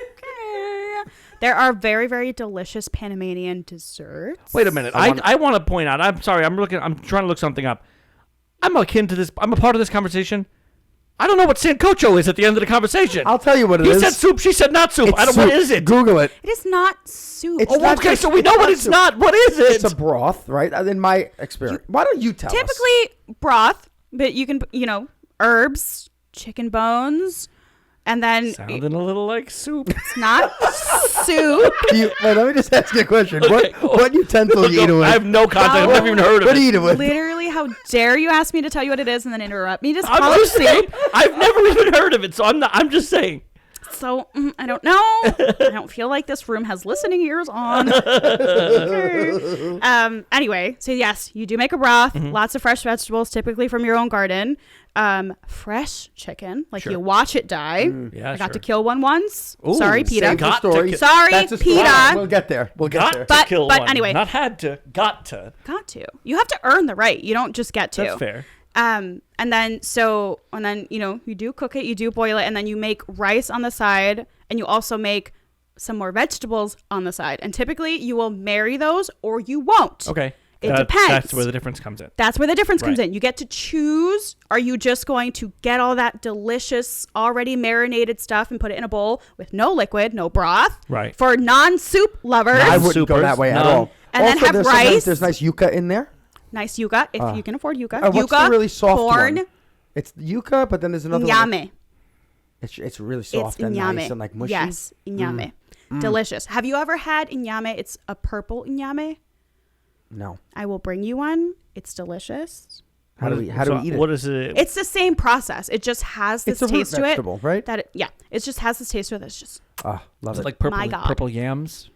There are very, very delicious Panamanian desserts. Wait a minute. I want to point out. I'm sorry. I'm trying to look something up. I'm akin to this. I'm a part of this conversation. I don't know what sancocho is at the end of the conversation. I'll tell you what it he is. said soup. She said not soup. It's I don't. What soup. is it? Google it. It is not soup. It's Oh, not okay. just- So we know it's what not it's soup. not. What is it? It's a broth, right? In my experience. Why don't you tell us? Typically broth, but you can, herbs, chicken bones, and then Sounding a little like soup. it's not soup. Wait, let me just ask you a question. Okay. What utensil you eat it with? I have no context. I've never even heard of What it. do you eat it with? Literally, how dare you ask me to tell you what it is and then interrupt me? Just call I'm it just saying. soup. I've never even heard of it, so I'm just saying. So I don't know. I don't feel like this room has listening ears on. Okay. Anyway, so yes, you do make a broth. Lots of fresh vegetables, typically from your own garden. Fresh chicken, like you watch it die. Yeah, I got to sure. kill one once. Ooh, Sorry, Same PETA. Got to story. kill- Sorry, That's a PETA. story. We'll get there. Got there. to But- kill but one. anyway. Not had to. Got to. Got to. You have to earn the right. You don't just get to. That's fair. And then you do cook it, you do boil it, and then you make rice on the side, and you also make some more vegetables on the side. And typically you will marry those or you won't. Okay. It depends. That's where the difference comes in. That's where the difference comes Right. in. You get to choose. Are you just going to get all that delicious, already marinated stuff and put it in a bowl with no liquid, no broth? Right. For non-soup lovers. I wouldn't go Soupers, that way at none. all. And then have there's sometimes rice. There's nice yuca in there. Nice yuca, if you can afford yuca. What's yuca, the really soft corn, one? It's yuca, but then there's another one. nyame. It's really soft It's and inyame. nice and like mushy. Yes, inyame. Delicious. Have you ever had inyame? It's a purple inyame. No. I will bring you one. It's delicious. How do we eat it? What is it? It's the same process. It just has this It's a root taste to vegetable, it. right? It just has this taste to it. It's just Love Is it. it like purple, My God. purple yams?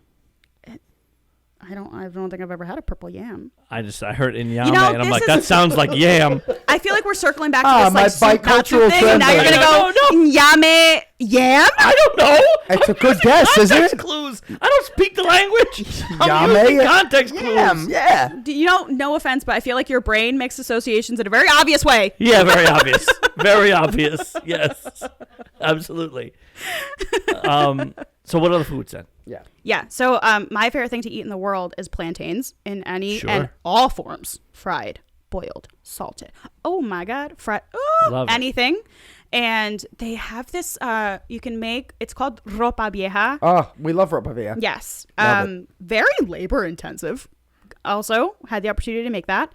I don't think I've ever had a purple yam. I heard inyame, You know, and I'm this like, is- that sounds like yam. I feel like we're circling back Ah, to this my like soup not soup bicultural thing, and now you're friend. gonna go inyame yam. I don't know. It's a good guess, isn't Context it? clues. I don't speak the language. I'm Yame? using context clues. Yeah. No offense, but I feel like your brain makes associations in a very obvious way. Yeah, very obvious. Very obvious. Yes, absolutely. So what other foods then? Yeah. Yeah. So my favorite thing to eat in the world is plantains in any Sure. and all forms. Fried, boiled, salted. Oh my God. Fried. Love it. Anything. And they have this, you can make, it's called ropa vieja. Oh, we love ropa vieja. Yes. Love Very labor intensive. Also had the opportunity to make that.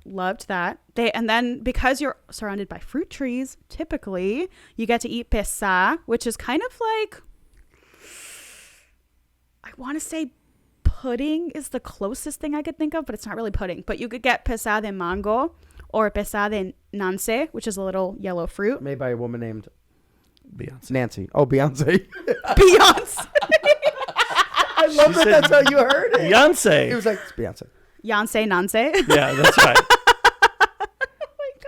Loved that. And then because you're surrounded by fruit trees, typically you get to eat pesa, which is kind of like, I want to say pudding is the closest thing I could think of, but it's not really pudding. But you could get pesa de mango or pesa de nance, which is a little yellow fruit. Made by a woman named Beyonce. Nancy. Oh, Beyonce. Beyonce. I love that said that's how you heard it. Beyonce. It was like, it's Beyonce. Yance nance. Yeah, that's right.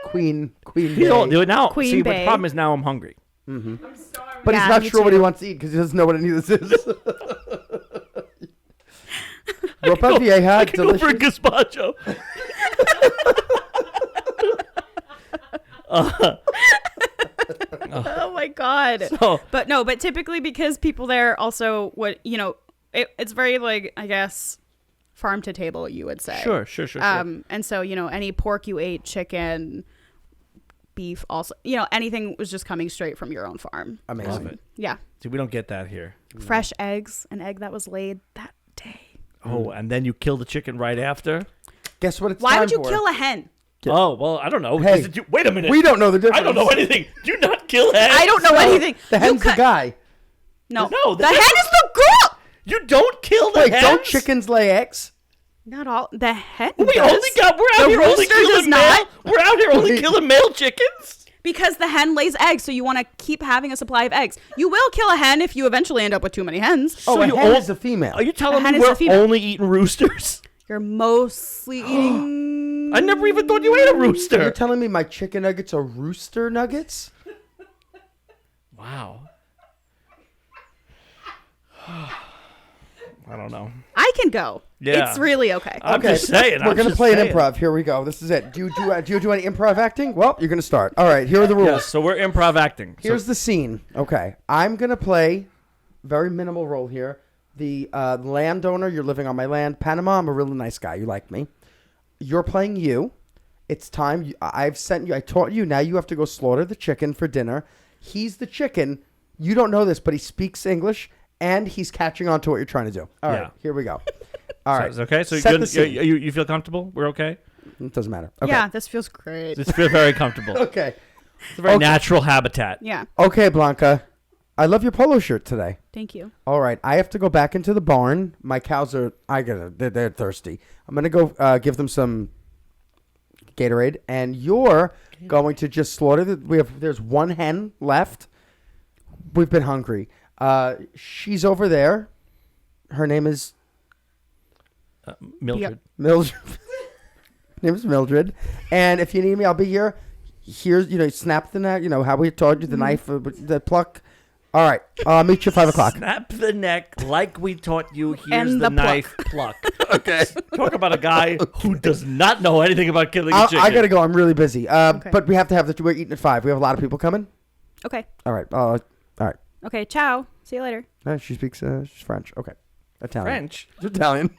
Queen You don't Bey. do it now. Queen See, but Bey. the problem is now I'm hungry. I'm starving. But Yeah, he's not me sure what too. he wants to eat because he doesn't know what any of this is. Ropa vieja, I can go for a delicious. gazpacho. Oh my god. So, But typically because people there also would, it's very like, I guess, farm to table, you would say. sure. And so, any pork you ate, chicken, beef, also, anything was just coming straight from your own farm. Amazing. Love it. Yeah. See, we don't get that here. Fresh eggs, an egg that was laid that day. Oh, and then you kill the chicken right after? Guess what it's Why time would you for? kill a hen? Oh, well, I don't know. Hey, Is it wait a minute. We don't know the difference. I don't know anything. Do you not kill hens? I don't know anything. The You hen's the cut- guy. No. No, the hen is the girl. You don't kill the Wait, hens? don't chickens lay eggs? Not all. The hen We're does. out here only rooster killing does male. not. We're out here only Wait. killing male chickens? Because the hen lays eggs, so you want to keep having a supply of eggs. You will kill a hen if you eventually end up with too many hens. Oh, So a you hen all- is a female. Are you telling hen me is a we're female. only eating roosters? You're mostly eating. I never even thought you ate a You're rooster. telling me my chicken nuggets are rooster nuggets? Wow. I don't know. I can go. Yeah. It's really okay. I'm just saying. We're going to play an improv. Here we go. This is it. Do you do any improv acting? Well, you're going to start. All right, here are the rules. Yes, so we're improv acting. Here's the scene. Okay. I'm going to play very minimal role here. The landowner, you're living on my land. Panama, I'm a really nice guy. You like me. You're playing you. It's time. I taught you. Now you have to go slaughter the chicken for dinner. He's the chicken. You don't know this, but he speaks English, and he's catching on to what you're trying to do. All right, here we go. All right. Okay, so Set good, the scene. you feel comfortable? We're okay? It doesn't matter. Okay. Yeah, this feels great. This feels very comfortable. Okay. It's a very Okay. natural habitat. Yeah, Okay, Blanca. I love your polo shirt today. thank you. All right, I have to go back into the barn. My cows are, they're thirsty. I'm gonna go give them some Gatorade, and you're going to just slaughter there's one hen left. We've been hungry. She's over there. Her name is Mildred. Mildred. Her name is Mildred. And if you need me, I'll be here. Here's, snap the neck. How we taught you the knife, the pluck. All right, I'll meet you at 5 o'clock. Snap the neck like we taught you. Here's And the the knife. Pluck. Okay. Talk about a guy who does not know anything about killing a chicken. I gotta go. I'm really busy. But we have to have we're eating at 5. We have a lot of people coming. Okay. All right. All right. Okay. Ciao. See you later. She speaks she's French. Okay. Italian. French. She's Italian.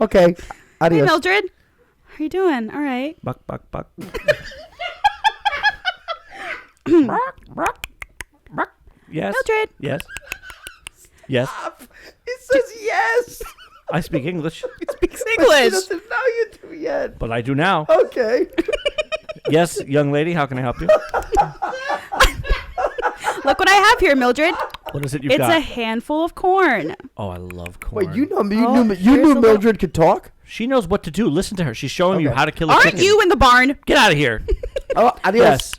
Okay. Adios. Hey, Mildred. How are you doing? All right. Buck, buck, buck. Yes. Mildred. Yes. Yes. It says yes. I speak English, Speaks She English. doesn't know you do yet. but I do now. Okay. Yes, young lady, how can I help you? Look what I have here, Mildred. What is it you've It's got? a handful of corn. Oh, I love corn. Wait, you Oh, knew here's a little- Mildred could talk? She knows what to do. Listen to her. She's showing you Okay. how to kill a Aren't chicken. you in the barn? Get out of here. Oh, adios. Yes.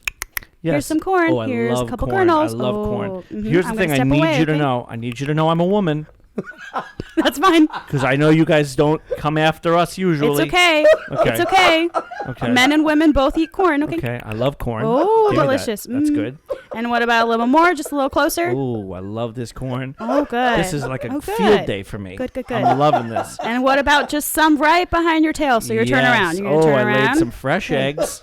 Yes. Here's some corn. Oh, I Here's a love couple corn. kernels. I love Oh, corn. mhm. Here's the I'm thing gonna I step need away, you to okay? know. I need you to know I'm a woman That's fine. because I know you guys don't come after us usually. It's okay. Okay. It's okay. Okay. Men and women both eat corn. Okay. Okay. I love corn. Oh, Give me that. delicious. That's Mm. good. And what about a little more? Just a little closer? Oh, I love this corn. Oh, good. This is like a Oh, field good. day for me. Good, good, good. I'm loving this. And what about just some right behind your tail? So you're turning around. You're going to turn I around. laid some fresh eggs.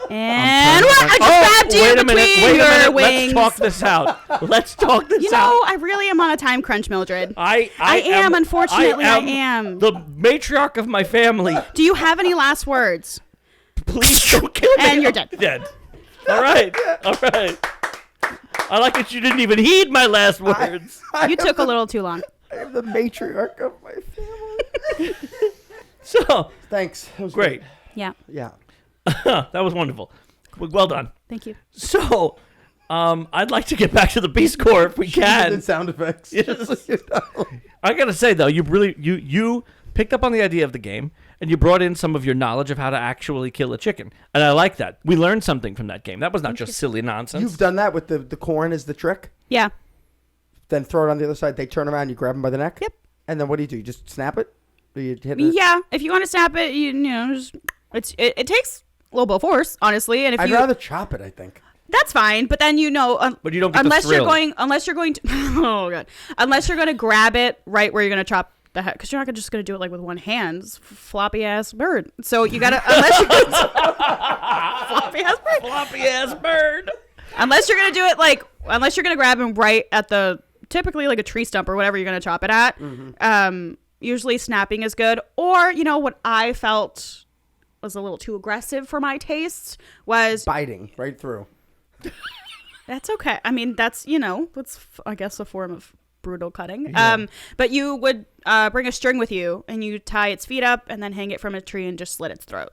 And turning what? I around. just grabbed you wait a between minute. Wait a your minute. wings. Let's talk this out. Let's talk this You out. know, I really am on a time crunch, Mildred. I am, unfortunately, I am. The matriarch of my family. Do you have any last words? Please don't kill me. And you're dead. Dead. All right. All right. I like that you didn't even heed my last words. You took a little too long. I am the matriarch of my family. So, Thanks. That was great. Yeah. Yeah. That was wonderful. Well done. Thank you. So, I'd like to get back to the Peace Corps if we She can. did sound effects. Yes. Just so you know. I gotta say though, you picked up on the idea of the game and you brought in some of your knowledge of how to actually kill a chicken, and I like that. We learned something from that game. That was not just silly nonsense. You've done that with the corn is the trick. Yeah. Then throw it on the other side. They turn around. You grab them by the neck. Yep. And then what do? You just snap it? Do you hit it? Yeah. If you want to snap it, you know, just, it takes a little bit of force, honestly. And if I'd you rather chop it. I think. That's fine, but then but you don't get unless the thrill. unless you're going to oh god, unless you're going to grab it right where you're going to chop the head, because you're not just going to do it like with one hand, floppy ass bird. So you gotta floppy ass bird. Unless you're going to do it unless you're going to grab him right at the typically like a tree stump or whatever you're going to chop it at. Usually snapping is good, or what I felt was a little too aggressive for my tastes was biting right through. That's okay. I mean, that's I guess a form of brutal cutting. Yeah. But you would bring a string with you and you tie its feet up and then hang it from a tree and just slit its throat.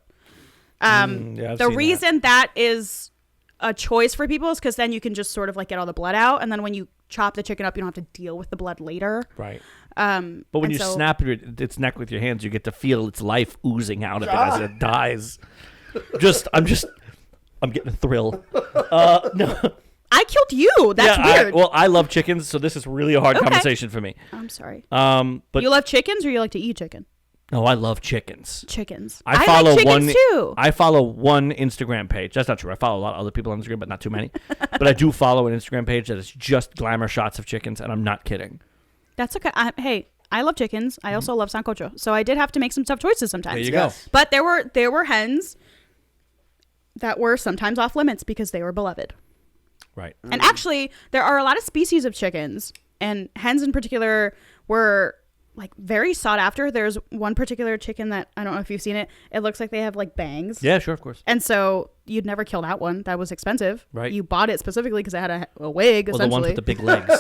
The reason that is a choice for people is because then you can just sort of like get all the blood out, and then when you chop the chicken up, you don't have to deal with the blood later. Right. But when you snap its neck with your hands, you get to feel its life oozing out of it as it dies. I'm getting a thrill. No. I killed you. That's weird. I love chickens, so this is really a hard conversation for me. I'm sorry. But you love chickens, or you like to eat chicken? No, I love chickens. Chickens. I follow like chickens too. I follow one Instagram page. That's not true. I follow a lot of other people on Instagram, but not too many. But I do follow an Instagram page that is just glamour shots of chickens, and I'm not kidding. That's okay. Hey, I love chickens. I also love Sancho, so I did have to make some tough choices sometimes. There you go. But there were hens that were sometimes off limits because they were beloved. Right. And actually, there are a lot of species of chickens, and hens in particular were like very sought after. There's one particular chicken that I don't know if you've seen it. It looks like they have like bangs. Yeah, sure, of course. And so you'd never kill that one. That was expensive. Right. You bought it specifically because it had a wig, essentially. The ones with the big legs.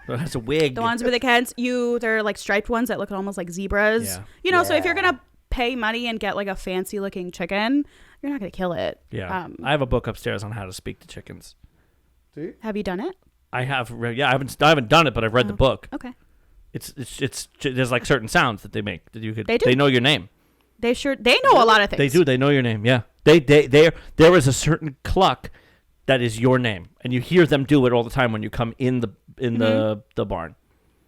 It has a wig. The ones with the heads. They're like striped ones that look almost like zebras. Yeah. So if you're going to pay money and get like a fancy looking chicken, you're not going to kill it. Yeah. I have a book upstairs on how to speak to chickens. Have you done it? I have. I haven't done it, but I've read the book. Okay. It's there's like certain sounds that they make that you could. They do. They know your name. They know a lot of things. They do. They know your name. Yeah. There is a certain cluck that is your name, and you hear them do it all the time when you come in the barn.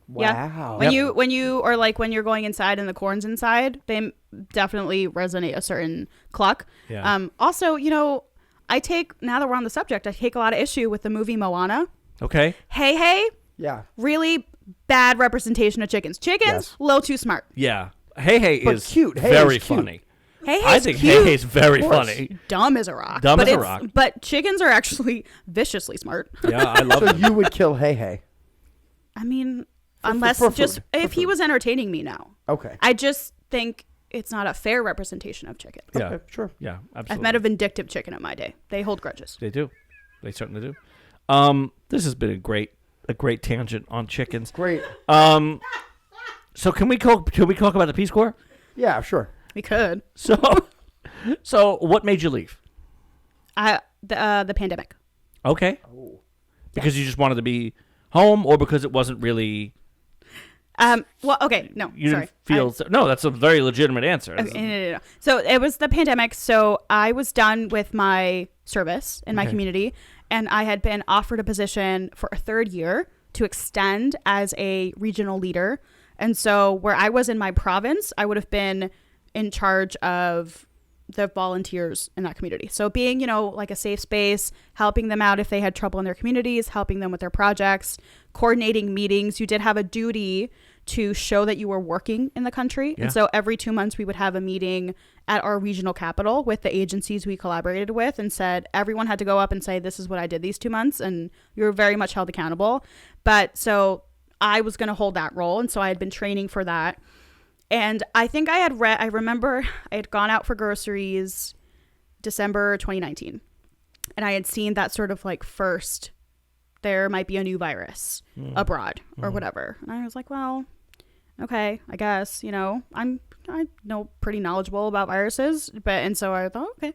Wow. Yeah. When you're going inside and the corn's inside, they definitely resonate a certain cluck. Yeah. Also, now that we're on the subject, I take a lot of issue with the movie Moana. Okay. Hey. Yeah. Really bad representation of chickens. Chickens, a little too smart. Yeah. Hey but is cute. Very funny. I think Hey is very funny. Dumb as a rock. But chickens are actually viciously smart. Yeah, I love So them. you would kill Hey. I mean, if he was entertaining me now. Okay. I just think it's not a fair representation of chickens. Yeah. Okay, sure. Yeah, absolutely. I've met a vindictive chicken in my day. They hold grudges. They do. They certainly do. This has been a great tangent on chickens. Great. So can we talk about the Peace Corps? Yeah, sure. We could. So what made you leave? The pandemic. Okay. Oh. Because you just wanted to be home, or because it wasn't really. Well, okay, no, you sorry. Didn't feel no, that's a very legitimate answer. Okay, no. So it was the pandemic. So I was done with my service in my community, and I had been offered a position for a third year to extend as a regional leader. And so where I was in my province, I would have been in charge of the volunteers in that community. So being, like a safe space, helping them out if they had trouble in their communities, helping them with their projects, coordinating meetings. You did have a duty to show that you were working in the country. Yeah. And so every 2 months we would have a meeting at our regional capital with the agencies we collaborated with, and said everyone had to go up and say, this is what I did these 2 months. And you were very much held accountable. But so I was going to hold that role. And so I had been training for that. And I think I remember I had gone out for groceries December 2019. And I had seen that sort of like first, there might be a new virus abroad or whatever. And I was like, well, okay, I guess, I know pretty knowledgeable about viruses. And so I thought, okay,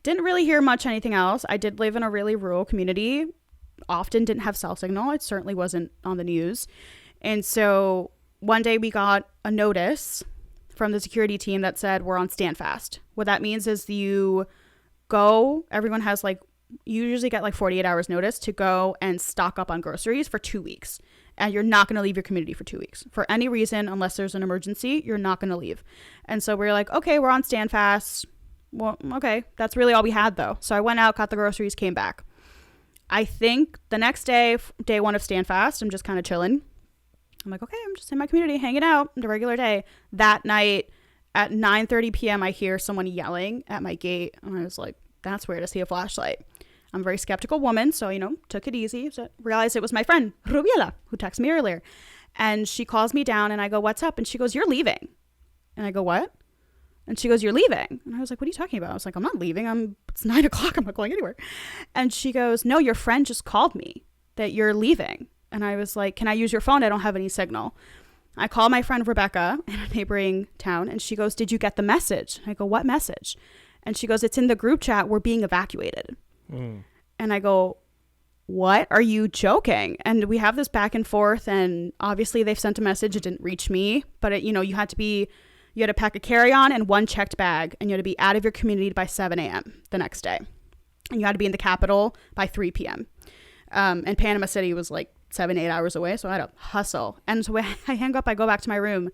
didn't really hear much anything else. I did live in a really rural community, often didn't have cell signal. It certainly wasn't on the news. And so one day we got a notice from the security team that said we're on stand fast. What that means is everyone has you usually get 48 hours notice to go and stock up on groceries for 2 weeks. And you're not going to leave your community for 2 weeks. For any reason, unless there's an emergency, you're not going to leave. And so we're like, okay, we're on stand fast. Well, okay, that's really all we had though. So I went out, got the groceries, came back. I think the next day, day one of Stand Fast, I'm just kind of chilling. I'm like, okay, I'm just in my community hanging out the regular day. That night at 9:30 p.m., I hear someone yelling at my gate. And I was like, that's weird to see a flashlight. I'm a very skeptical woman, so, took it easy. So realized it was my friend, Rubiela, who texted me earlier. And she calls me down and I go, what's up? And she goes, you're leaving. And I go, what? And she goes, you're leaving. And I was like, what are you talking about? I was like, I'm not leaving. It's 9 o'clock. I'm not going anywhere. And she goes, no, your friend just called me that you're leaving. And I was like, can I use your phone? I don't have any signal. I call my friend Rebecca in a neighboring town and she goes, did you get the message? I go, what message? And she goes, it's in the group chat. We're being evacuated. And I go, what? Are you joking? And we have this back and forth, and obviously they've sent a message. It didn't reach me, but you had to pack a carry-on and 1 checked bag, and you had to be out of your community by 7 a.m. the next day. And you had to be in the capital by 3 p.m. And Panama City was like 7-8 hours away, so I had to hustle. And so when I hang up, I go back to my room,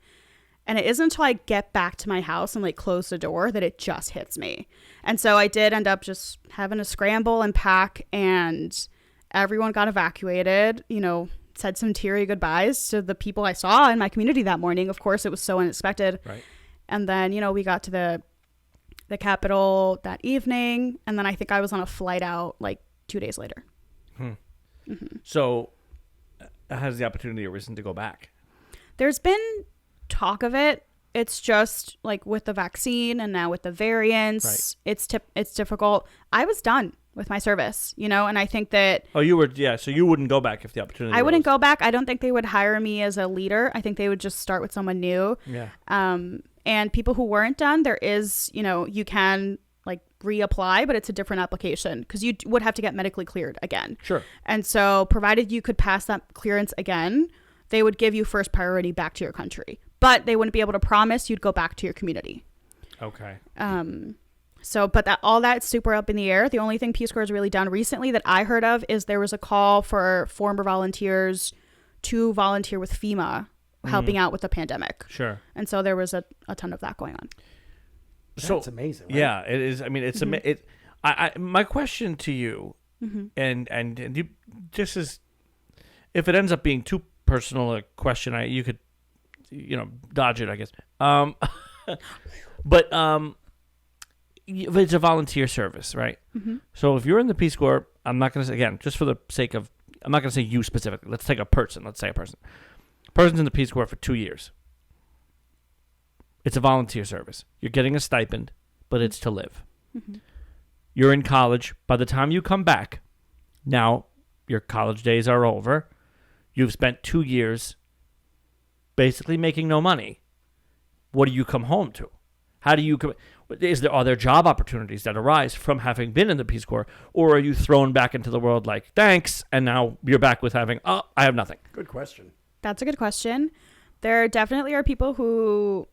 and it isn't until I get back to my house and like close the door that it just hits me. And so I did end up just having to scramble and pack, and everyone got evacuated, said some teary goodbyes to the people I saw in my community that morning. Of course, it was so unexpected. Right. And then, we got to the capital that evening, and then I think I was on a flight out like 2 days later. So has the opportunity arisen to go back? There's been talk of it. It's just like with the vaccine and now with the variants, it's difficult. I was done with my service, and I think that... Oh, you were, yeah, so you wouldn't go back if the opportunity I wouldn't go back. I don't think they would hire me as a leader. I think they would just start with someone new. Yeah. And people who weren't done, there is, you can like reapply, but it's a different application because you would have to get medically cleared again. Sure. And so provided you could pass that clearance again, they would give you first priority back to your country, but they wouldn't be able to promise you'd go back to your community. Okay. So, but all that's super up in the air. The only thing Peace Corps has really done recently that I heard of is there was a call for former volunteers to volunteer with FEMA helping out with the pandemic. Sure. And so there was a ton of that going on. So it's amazing. Right? Yeah, it is. I mean, it's my question to you, and you, just as if it ends up being too personal a question, you could, dodge it, I guess. But it's a volunteer service, right? So if you're in the Peace Corps, I'm not going to say, again, just for the sake of, I'm not going to say you specifically. Let's take a person. Let's say a person. Person's in the Peace Corps for 2 years. It's a volunteer service. You're getting a stipend, but it's to live. You're in college. By the time you come back, now your college days are over. You've spent 2 years basically making no money. What do you come home to? How do you come? Are there job opportunities that arise from having been in the Peace Corps, or are you thrown back into the world like, thanks, and now you're back with having, I have nothing? Good question. That's a good question. There definitely are people who,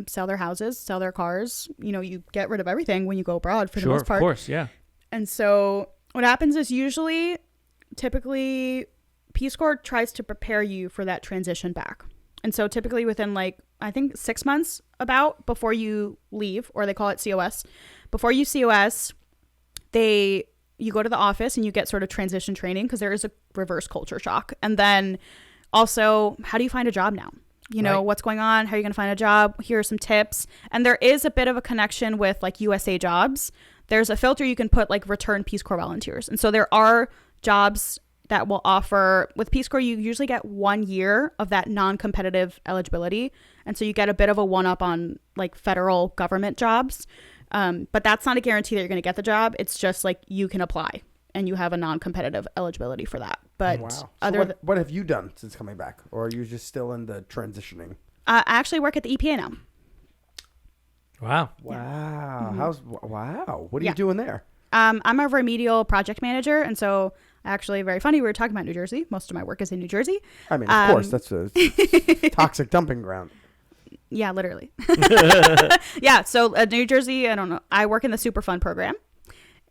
sell their houses, sell their cars. You get rid of everything when you go abroad for the most part. Of course, yeah. And so what happens is typically Peace Corps tries to prepare you for that transition back. And so typically within I think 6 months before you leave, or they call it COS. Before you COS, you go to the office and you get sort of transition training because there is a reverse culture shock. And then also, how do you find a job now? What's going on? How are you going to find a job? Here are some tips. And there is a bit of a connection with USA Jobs. There's a filter you can put return Peace Corps volunteers. And so there are jobs that will offer, with Peace Corps, you usually get 1 year of that non-competitive eligibility. And so you get a bit of a one-up on federal government jobs. But that's not a guarantee that you're going to get the job. It's just you can apply and you have a non-competitive eligibility for that. But wow. What have you done since coming back? Or are you just still in the transitioning? I actually work at the EPA now. Wow. Wow. Wow. What are you doing there? I'm a remedial project manager. And so actually very funny. We were talking about New Jersey. Most of my work is in New Jersey. I mean, of course, that's a toxic dumping ground. Yeah, literally. Yeah. So New Jersey, I don't know. I work in the Superfund program.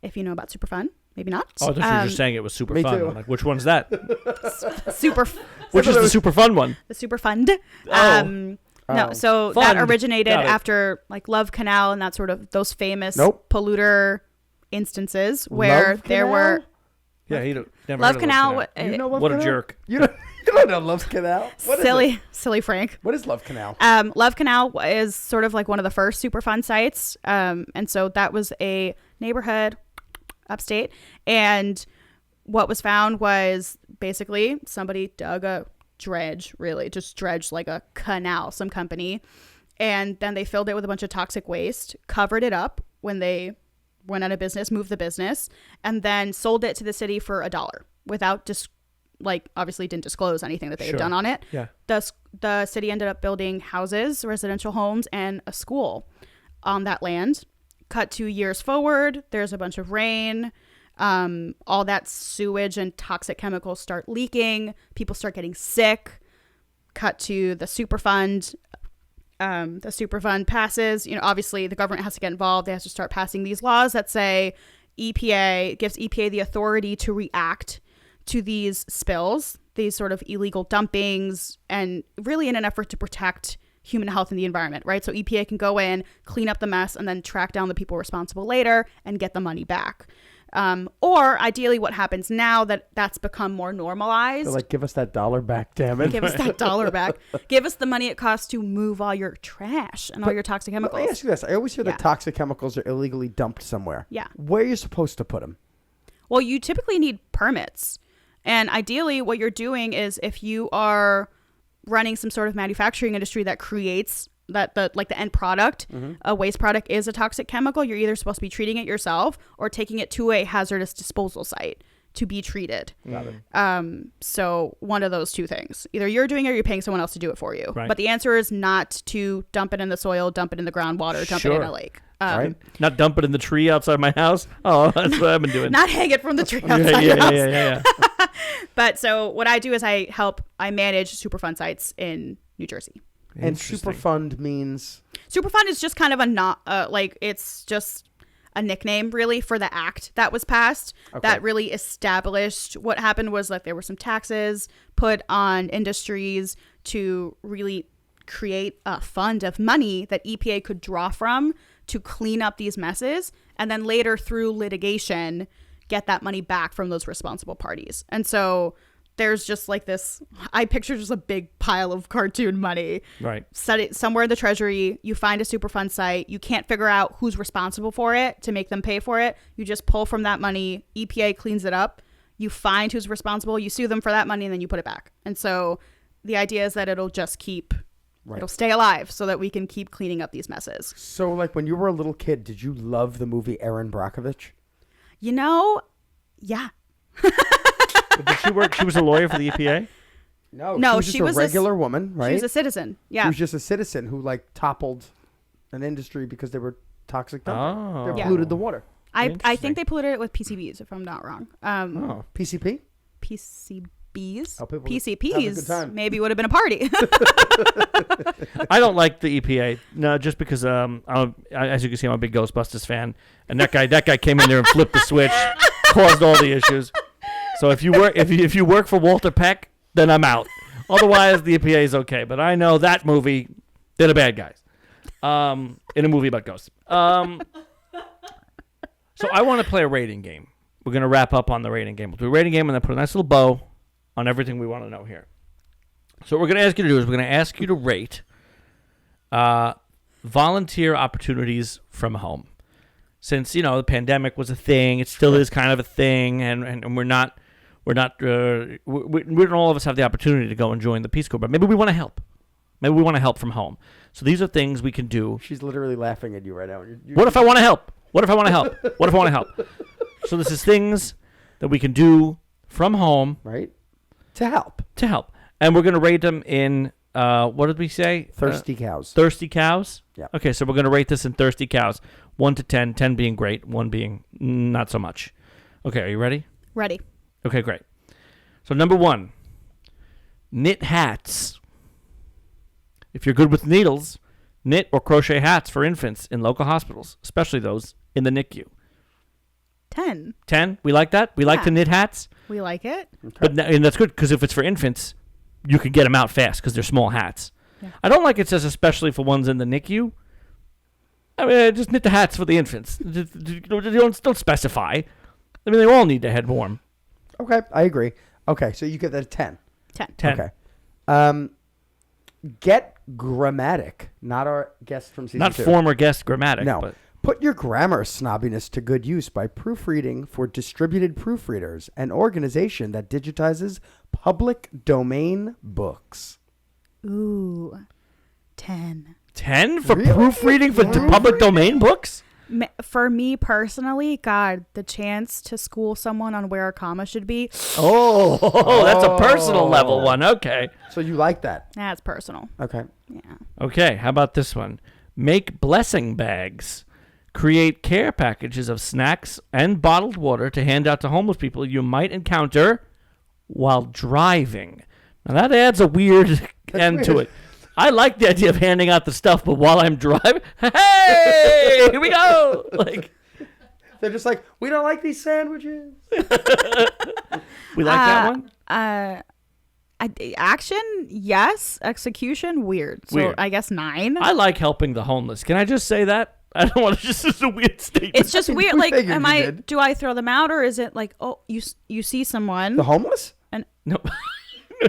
If you know about Superfund, maybe not. Oh, I thought you were just saying it was super me fun. Too. I'm like, which one's that? Which is the super fun one? The Superfund. No, so Fund. that originated after Love Canal and that sort of those famous polluter instances where Love there Canal? were. Yeah, he don't, never Love heard of Canal. You know Love What Canal? a jerk. You don't know Love Canal? What is it? Silly Frank. What is Love Canal? Love Canal is sort of like one of the first super fun sites. And so that was a neighborhood upstate. And what was found was basically somebody dug a dredged like a canal, some company. And then they filled it with a bunch of toxic waste, covered it up when they went out of business, moved the business, and then sold it to the city for $1 without obviously didn't disclose anything that they had done on it. Yeah. The city ended up building houses, residential homes, and a school on that land. Cut 2 years forward, there's a bunch of rain. All that sewage and toxic chemicals start leaking. People start getting sick. Cut to the Superfund. The Superfund passes. Obviously the government has to get involved. They have to start passing these laws that say gives EPA the authority to react to these spills, these sort of illegal dumpings, and really in an effort to protect human health and the environment, right? So EPA can go in, clean up the mess, and then track down the people responsible later and get the money back. Or ideally what happens now that's become more normalized. They're like, give us that $1 back, damn it. Give us that $1 back. Give us the money it costs to move all your trash and all your toxic chemicals. Let me ask you this. I always hear Yeah. that toxic chemicals are illegally dumped somewhere. Yeah. Where are you supposed to put them? Well, you typically need permits. And ideally what you're doing is if you are running some sort of manufacturing industry that creates the end product, a waste product is a toxic chemical, you're either supposed to be treating it yourself or taking it to a hazardous disposal site to be treated. Got it. So one of those two things. Either you're doing it or you're paying someone else to do it for you. Right. But the answer is not to dump it in the soil, dump it in the groundwater, dump it in a lake. Right? Not dump it in the tree outside my house. Oh, that's what I've been doing. Not hang it from the tree outside your house. Yeah. But so what I do is I manage Superfund sites in New Jersey. And Interesting. Superfund means? Superfund is just kind of it's just a nickname really for the act that was passed that really established what happened was that there were some taxes put on industries to really create a fund of money that EPA could draw from to clean up these messes, and then later through litigation get that money back from those responsible parties. And so there's just like this, I picture just a big pile of cartoon money. Right. Set it somewhere in the treasury. You find a Superfund site. You can't figure out who's responsible for it to make them pay for it. You just pull from that money. EPA cleans it up. You find who's responsible. You sue them for that money, and then you put it back. And so the idea is that it'll just keep, it'll stay alive so that we can keep cleaning up these messes. So like when you were a little kid, did you love the movie Erin Brockovich? Yeah. Did she work? She was a lawyer for the EPA? No, she was just a regular woman, right? She was a citizen. Yeah. She was just a citizen who like toppled an industry because they were toxic dumping. Oh. They polluted the water. I think they polluted it with PCBs, if I'm not wrong. PCP? PCBs? Oh, people have a good PCPs time. maybe would have been a party. I don't like the EPA. No, just because as you can see, I'm a big Ghostbusters fan, and that guy came in there and flipped the switch, caused all the issues. So if you work for Walter Peck, then I'm out. Otherwise, the EPA is okay. But I know that movie, they're the bad guys. In a movie about ghosts. So I want to play a rating game. We're going to wrap up on the rating game. We'll do a rating game and then put a nice little bow on everything we want to know here. So what we're going to ask you to do is we're going to ask you to rate volunteer opportunities from home. Since, the pandemic was a thing, it still is kind of a thing, and we don't all of us have the opportunity to go and join the Peace Corps, but maybe we want to help. Maybe we want to help from home. So these are things we can do. She's literally laughing at you right now. What if I want to help? What if I want to help? What if I want to help? So this is things that we can do from home. Right? To help. And we're going to rate them in, what did we say? Thirsty cows. Thirsty cows? Yeah. Okay, so we're going to rate this in thirsty cows. 1 to 10, 10 being great, 1 being not so much. Okay, are you ready? Ready. Okay, great. So number 1, knit hats. If you're good with needles, knit or crochet hats for infants in local hospitals, especially those in the NICU. 10. 10? We like that? We like Yeah. to knit hats? We like it. And that's good because if it's for infants, you can get them out fast because they're small hats. Yeah. I don't like it says especially for ones in the NICU. I mean, just knit the hats for the infants. Don't specify. I mean, they all need their head warm. Okay, I agree. Okay, so you give that a 10. 10. 10. Okay. Get grammatic, not our guest from season Not 2. former guest grammatic. No. But Put your grammar snobbiness to good use by proofreading for Distributed Proofreaders, an organization that digitizes public domain books. Ooh. 10. 10 for Really? proofreading for public domain books? For me personally, God, the chance to school someone on where a comma should be, Oh, that's a personal level one. Okay. So you like that? that's personal. Okay. Yeah. Okay, how about this one? Make blessing bags. Create care packages of snacks and bottled water to hand out to homeless people you might encounter while driving. Now that adds a weird end to it. I like the idea of handing out the stuff, but while I'm driving, hey, here we go. Like, They're just like, we don't like these sandwiches. we like that one? Action, yes. Execution, weird. So Weird. I guess 9. I like helping the homeless. Can I just say that? I don't want to just it's a weird statement. It's just weird. We Like, figured you did. do I throw them out, or is it like, oh, you see someone, The homeless? No.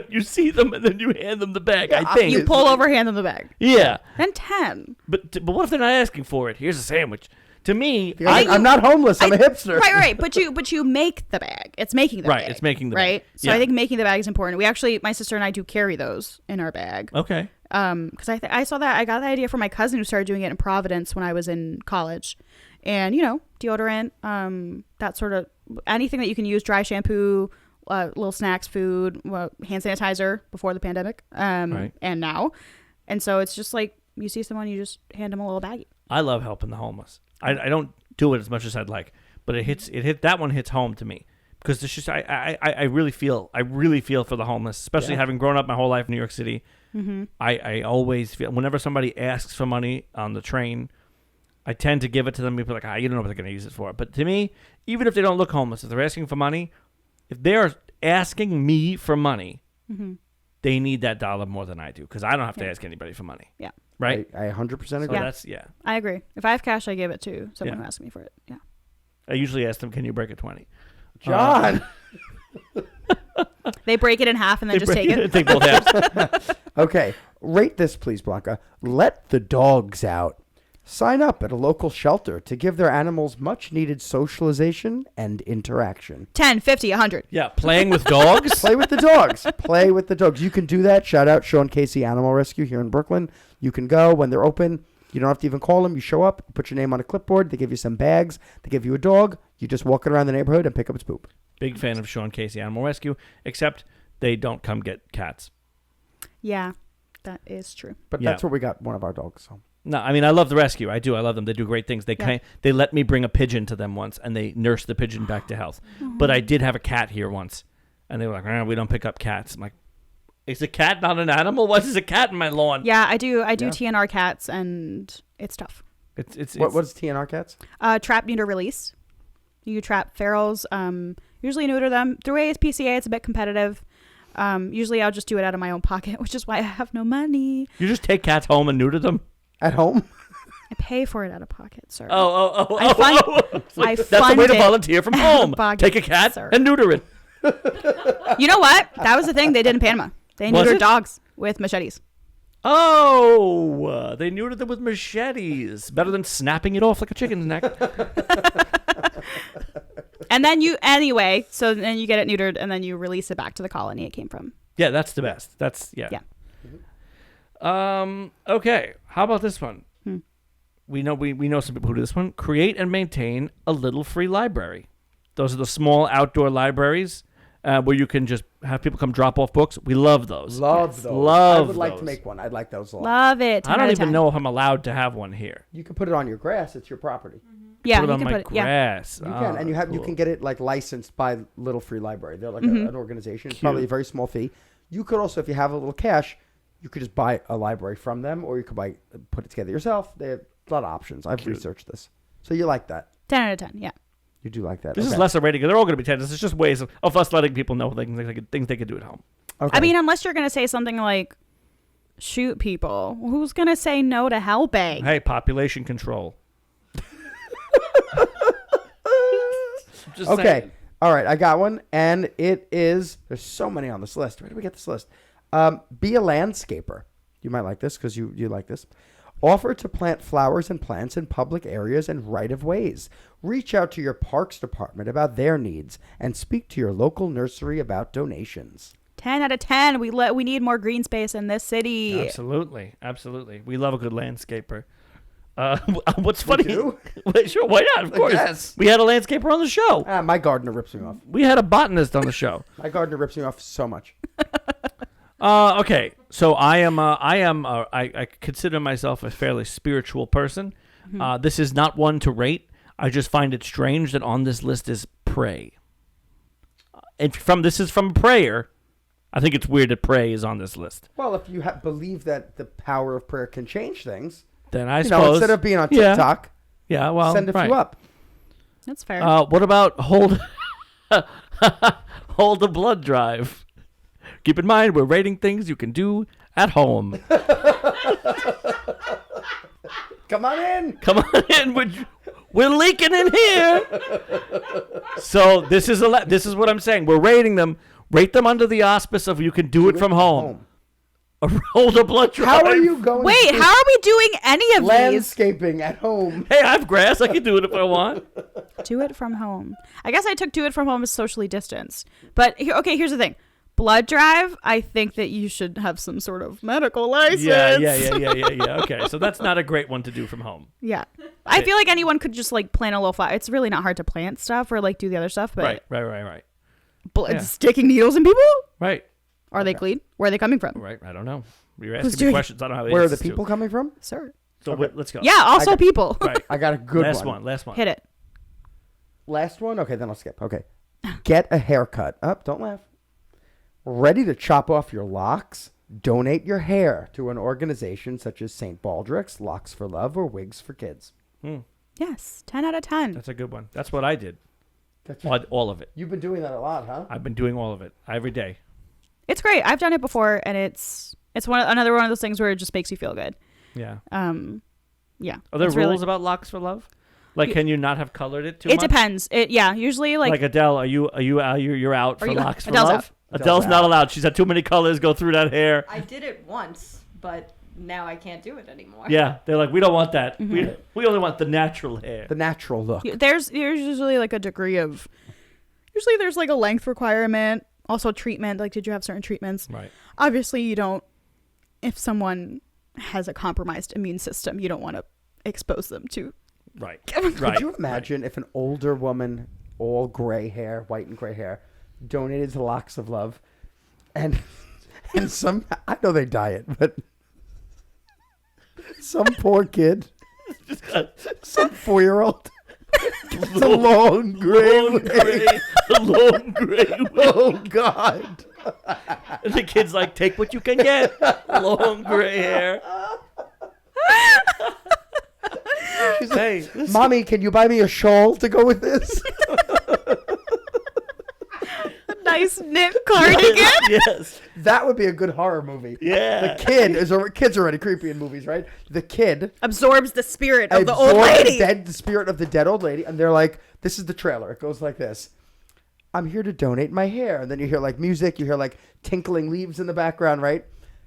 You see them and then you hand them the bag, Yeah, I think. you pull over, hand them the bag. Yeah. Then 10. But what if they're not asking for it? Here's a sandwich. To me, I'm not homeless. I'm a hipster. Right. But you make the bag. It's making the Right, bag. it's making the bag. right. So Yeah. I think making the bag is important. We actually, my sister and I do carry those in our bag. Okay. Because I saw that, I got the idea from my cousin who started doing it in Providence when I was in college, and deodorant, that sort of anything that you can use, dry shampoo, little snacks, food, hand sanitizer before the pandemic, Right. and now, and so it's just like you see someone, you just hand them a little baggie. I love helping the homeless. I don't do it as much as I'd like, but that one hits home to me because it's just I really feel for the homeless, especially having grown up my whole life in New York City. Mm-hmm. I always feel whenever somebody asks for money on the train, I tend to give it to them. People are like, you don't know what they're going to use it for. But to me, even if they don't look homeless, if they're asking for money, if they're asking me for money, Mm-hmm. they need that dollar more than I do because I don't have to ask anybody for money. Yeah. Right. I 100% So agree. that's I agree. If I have cash, I give it to someone Yeah. who asks me for it. Yeah. I usually ask them, "Can you break a 20?" John. They break it in half and then just take it. Take both halves. Okay. Rate this, please, Blanca. Let the dogs out. Sign up at a local shelter to give their animals much-needed socialization and interaction. 10, 50, 100. Yeah, playing with dogs. Play with the dogs. Play with the dogs. You can do that. Shout out Sean Casey Animal Rescue here in Brooklyn. You can go when they're open. You don't have to even call them. You show up, put your name on a clipboard. They give you some bags. They give you a dog. You just walk it around the neighborhood and pick up its poop. Big fan of Sean Casey Animal Rescue, except they don't come get cats. Yeah, that is true. But Yeah. that's where we got one of our dogs. So. No, I mean I love the rescue. I do. I love them. They do great things. They Yeah. they let me bring a pigeon to them once, and they nurse the pigeon back to health. But I did have a cat here once, and they were like, "We don't pick up cats." I'm like, "Is a cat not an animal? What is a cat in my lawn?" Yeah, I do Yeah. TNR cats, and it's tough. It's What is TNR cats? Trap, neuter, release. You trap ferals. Usually neuter them through ASPCA. It's a bit competitive. Usually I'll just do it out of my own pocket, which is why I have no money. You just take cats home and neuter them. At home? I pay for it out of pocket, sir. I I That's the way fund to it volunteer from home. Pocket, Take a cat sir. and neuter it. You know what? That was the thing they did in Panama. They Was neutered it? dogs with machetes. Oh, they neutered them with machetes. Better than snapping it off like a chicken's neck. And then so then you get it neutered, and then you release it back to the colony it came from. Yeah, that's the best. That's yeah. Okay. How about this one? We know some people who do this one. Create and maintain a little free library. Those are the small outdoor libraries where you can just have people come drop off books. We love those. Love those. Love I would like to those. make one. I'd like those a lot. Love it. 10 I don't out of even 10. know if I'm allowed to have one here. You can put it on your grass. It's your property. Yeah, Put it you on can my put it. Yeah. grass. You can, and you cool. can get it like licensed by Little Free Library. They're like Mm-hmm. an organization. It's Cute. probably a very small fee. You could also, if you have a little cash, you could just buy a library from them, or you could put it together yourself. They have a lot of options. I've Cute. researched this, so you like that. 10 out of 10. Yeah. You do like that. This is Okay. lesser rating. They're all going to be 10. This is just ways of us letting people know things they could do at home. Okay. I mean, unless you're gonna say something like shoot people, who's gonna say no to helping? Hey, population control. Just okay. saying. All right, I got one, and it is. There's so many on this list. Where did we get this list? Be a landscaper. You might like this because you like this. Offer to plant flowers and plants in public areas and right-of-ways. Reach out to your parks department about their needs and speak to your local nursery about donations. 10 out of 10. We need more green space in this city. Absolutely. We love a good landscaper. What's funny? do? Sure, why not? Of course. Yes. We had a landscaper on the show. My gardener rips me off. We had a botanist on the show. My gardener rips me off so much. Okay, so I consider myself a fairly spiritual person. This is not one to rate. I just find it strange that on this list is pray. And this is from prayer. I think it's weird that pray is on this list. Well, if you believe that the power of prayer can change things, Then I suppose instead of being on TikTok, send a few up. That's fair. What about hold the blood drive? Keep in mind, we're rating things you can do at home. Come on in. Come on in. We're leaking in here. So this is what I'm saying. We're rating them. Rate them under the auspice of you can do it from home. Hold a blood drive. How are you going? Wait, how are we doing any of these? Landscaping at home. Hey, I have grass. I can do it if I want. Do it from home. I guess I took do it from home as socially distanced. But here's the thing. Blood drive, I think that you should have some sort of medical license. Yeah. Okay, so that's not a great one to do from home. Yeah. I feel like anyone could just like plant a little flower. It's really not hard to plant stuff or like do the other stuff. But Right. Sticking needles in people? Right. Are they clean? Where are they coming from? Right. I don't know. You're asking me questions. I don't know how. Where are the people coming from? Sir. So let's go. Yeah, also people. Right. I got a good Last one. Hit it. Last one? Okay, then I'll skip. Okay. Get a haircut. Don't laugh. Ready to chop off your locks? Donate your hair to an organization such as St. Baldrick's, Locks for Love, or Wigs for Kids. Yes, 10 out of 10. That's a good one. That's what I did. All of it. You've been doing that a lot, huh? I've been doing all of it every day. It's great. I've done it before, and it's another one of those things where it just makes you feel good. Yeah. Yeah. Are there rules about Locks for Love? Like, can you not have colored it too much? It depends. Usually like Adele, you're out for Locks for Adele's Love? out. Adele's not allowed. She's had too many colors go through that hair. I did it once, but now I can't do it anymore. Yeah, they're like, we don't want that. We only want the natural hair. The natural look. There's usually like a degree of. Usually there's like a length requirement. Also treatment. Like, did you have certain treatments? Right. Obviously, you don't. If someone has a compromised immune system, you don't want to expose them to. Right. Could you imagine if an older woman, all gray hair, white and gray hair, donated to Locks of Love, and some, I know they diet, but some poor kid, some 4-year-old, the long gray, long gray. Oh God! And the kid's like, take what you can get. Long gray hair. She's like, hey, Mommy, can you buy me a shawl to go with this? Nice knit cardigan. Yes. That would be a good horror movie. Yeah. The kid kid's already creepy in movies, right? The kid Absorbs the spirit of the old lady. The spirit of the dead old lady. And they're like, this is the trailer. It goes like this. I'm here to donate my hair. And then you hear like music. You hear like tinkling leaves in the background, right?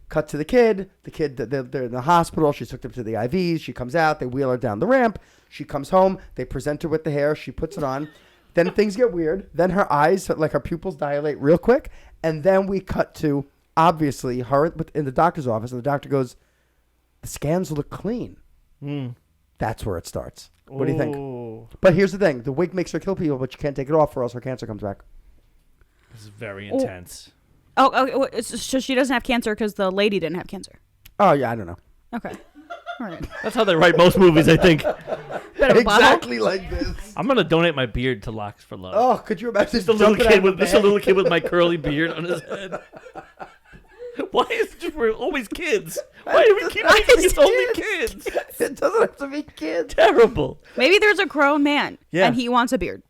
Cut to the kid. The kid, they're in the hospital. She's hooked up to the IVs. She comes out. They wheel her down the ramp. She comes home. They present her with the hair. She puts it on. Then things get weird. Then her eyes, like her pupils dilate real quick. And then we cut to, obviously, her in the doctor's office. And the doctor goes, the scans look clean. That's where it starts. What do you think? But here's the thing. The wig makes her kill people, but you can't take it off or else her cancer comes back. This is very intense. Oh, so she doesn't have cancer because the lady didn't have cancer. Oh, yeah, I don't know. Okay. All right. That's how they write most movies, I think. Exactly like this. I'm gonna donate my beard to Locks for Love. Oh, could you imagine just a little kid with my curly beard on his head. Why is it we're always kids? Why do we keep making it only kids? It doesn't have to be kids. Terrible. Maybe there's a grown man and he wants a beard.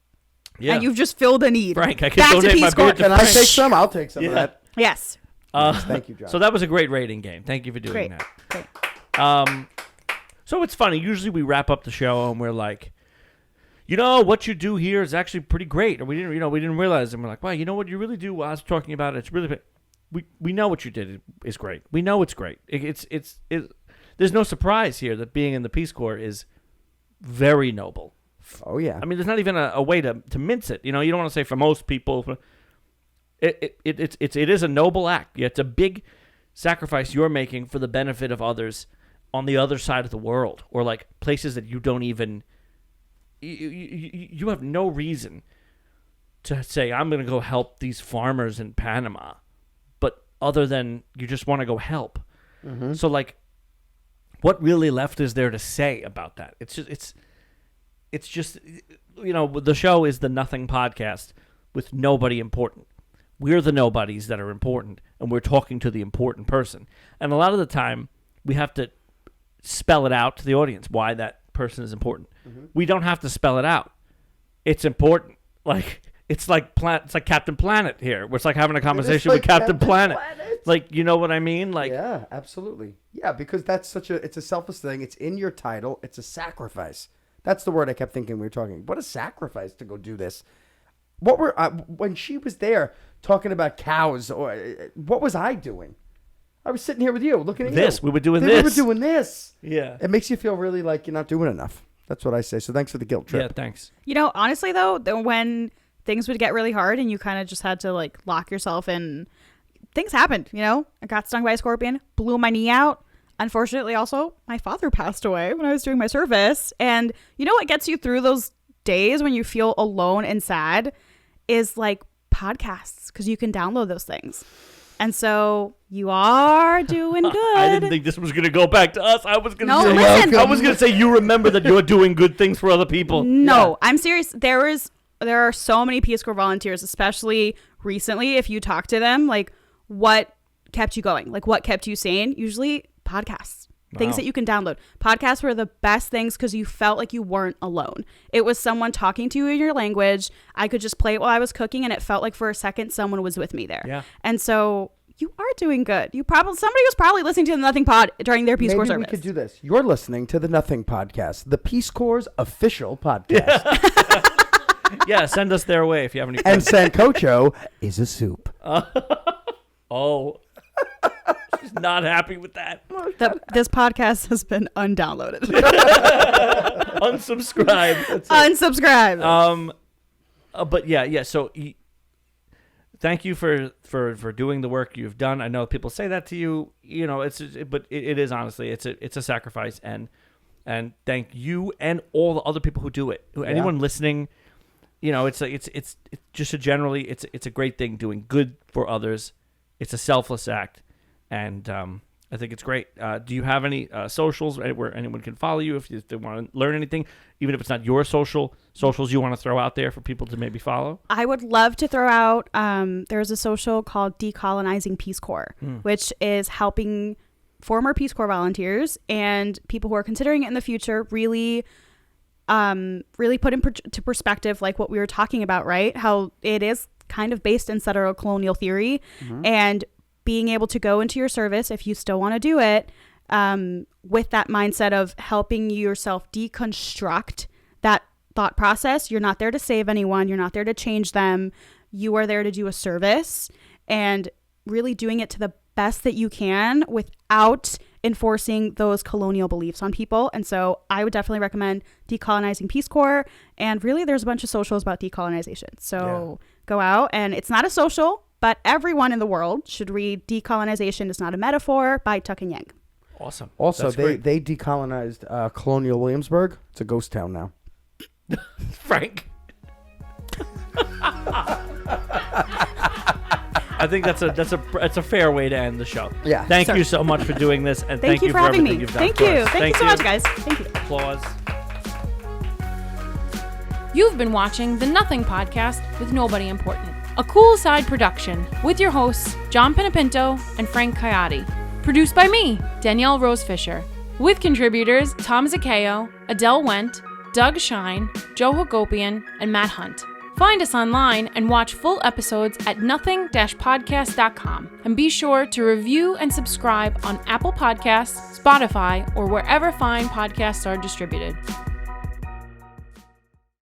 Yeah. And you've just filled a need. Frank, I can donate my beard to Can Frank. I take some? I'll take some of that. Yes. Yes, thank you, John. So that was a great rating game. Thank you for doing that. Great. So it's funny. Usually we wrap up the show and we're like, what you do here is actually pretty great, or we didn't realize, and we're like, wow, you know what you really do while I was talking about it, it's really, we know what you did is great. We know it's great. It's there's no surprise here that being in the Peace Corps is very noble. Oh yeah. I mean, there's not even a way to mince it. You don't want to say for most people, it is a noble act. Yeah, it's a big sacrifice you're making for the benefit of others on the other side of the world, or like places that you don't even. You have no reason to say, I'm going to go help these farmers in Panama, but other than you just want to go help. Mm-hmm. So, like, what really left is there to say about that? It's just the show is the Nothing Podcast with nobody important. We're the nobodies that are important, and we're talking to the important person. And a lot of the time, we have to spell it out to the audience why that person is important. Mm-hmm. We don't have to spell it out. It's important. Like it's like Captain Planet here. It's like having a conversation with Captain Planet. Like, you know what I mean? Like, yeah, absolutely. Yeah, because that's it's a selfless thing. It's in your title. It's a sacrifice. That's the word I kept thinking we were talking. What a sacrifice to go do this. When she was there talking about cows, or what was I doing? I was sitting here with you, looking at this. You. We were doing this. We were doing this. Yeah. It makes you feel really like you're not doing enough. That's what I say. So thanks for the guilt trip. Yeah, thanks. Honestly, though, when things would get really hard and you kind of just had to, like, lock yourself in, things happened, I got stung by a scorpion, blew my knee out. Unfortunately, also, my father passed away when I was doing my service. And you know what gets you through those days when you feel alone and sad is, like, podcasts, because you can download those things. And so you are doing good. I didn't think this was going to go back to us. I was going to say, listen. I was going to say, you remember that you're doing good things for other people. No, yeah. I'm serious. There are so many Peace Corps volunteers, especially recently. If you talk to them, like, what kept you going? Like, what kept you sane? Usually podcasts. Things that you can download. Podcasts were the best things because you felt like you weren't alone. It was someone talking to you in your language. I could just play it while I was cooking, and it felt like for a second someone was with me there. Yeah. And so you are doing good. Somebody was probably listening to the Nothing Pod during their Peace Corps service. Maybe we could do this. You're listening to the Nothing Podcast, the Peace Corps' official podcast. Yeah. Yeah, send us their way if you have any questions. And Sancocho is a soup. Oh. She's not happy with that. This podcast has been undownloaded. Unsubscribe. Unsubscribe. But yeah. So thank you for doing the work you've done. I know people say that to you. But it is honestly it's a sacrifice, and thank you and all the other people who do it. Anyone listening, it's just generally it's a great thing doing good for others. It's a selfless act. And I think it's great. Do you have any socials where anyone can follow you if they want to learn anything, even if it's not your socials you want to throw out there for people to maybe follow? I would love to throw out, there's a social called Decolonizing Peace Corps, which is helping former Peace Corps volunteers and people who are considering it in the future really put into perspective, like what we were talking about, right? How it is kind of based in settler colonial theory, and being able to go into your service, if you still want to do it, with that mindset of helping yourself deconstruct that thought process. You're not there to save anyone. You're not there to change them. You are there to do a service, and really doing it to the best that you can without enforcing those colonial beliefs on people. And so I would definitely recommend Decolonizing Peace Corps. And really, there's a bunch of socials about decolonization. So go out, and it's not a social, but everyone in the world should read Decolonization is Not a Metaphor by Tuck and Yang. Awesome. Also, they decolonized Colonial Williamsburg. It's a ghost town now. Frank. I think that's a fair way to end the show. Yeah. Thank you so much for doing this, and thank you for having everything me. you've done. Thank you. Thank you so much, guys. Thank you. Applause. You've been watching the Nothing Podcast with Nobody Important, a cool side production with your hosts, John Panepinto and Frank Caiati. Produced by me, Danielle Rose Fisher. With contributors Tom Zaccheo, Adele Wendt, Doug Shine, Joe Hagopian, and Matt Hunt. Find us online and watch full episodes at nothing-podcast.com. And be sure to review and subscribe on Apple Podcasts, Spotify, or wherever fine podcasts are distributed.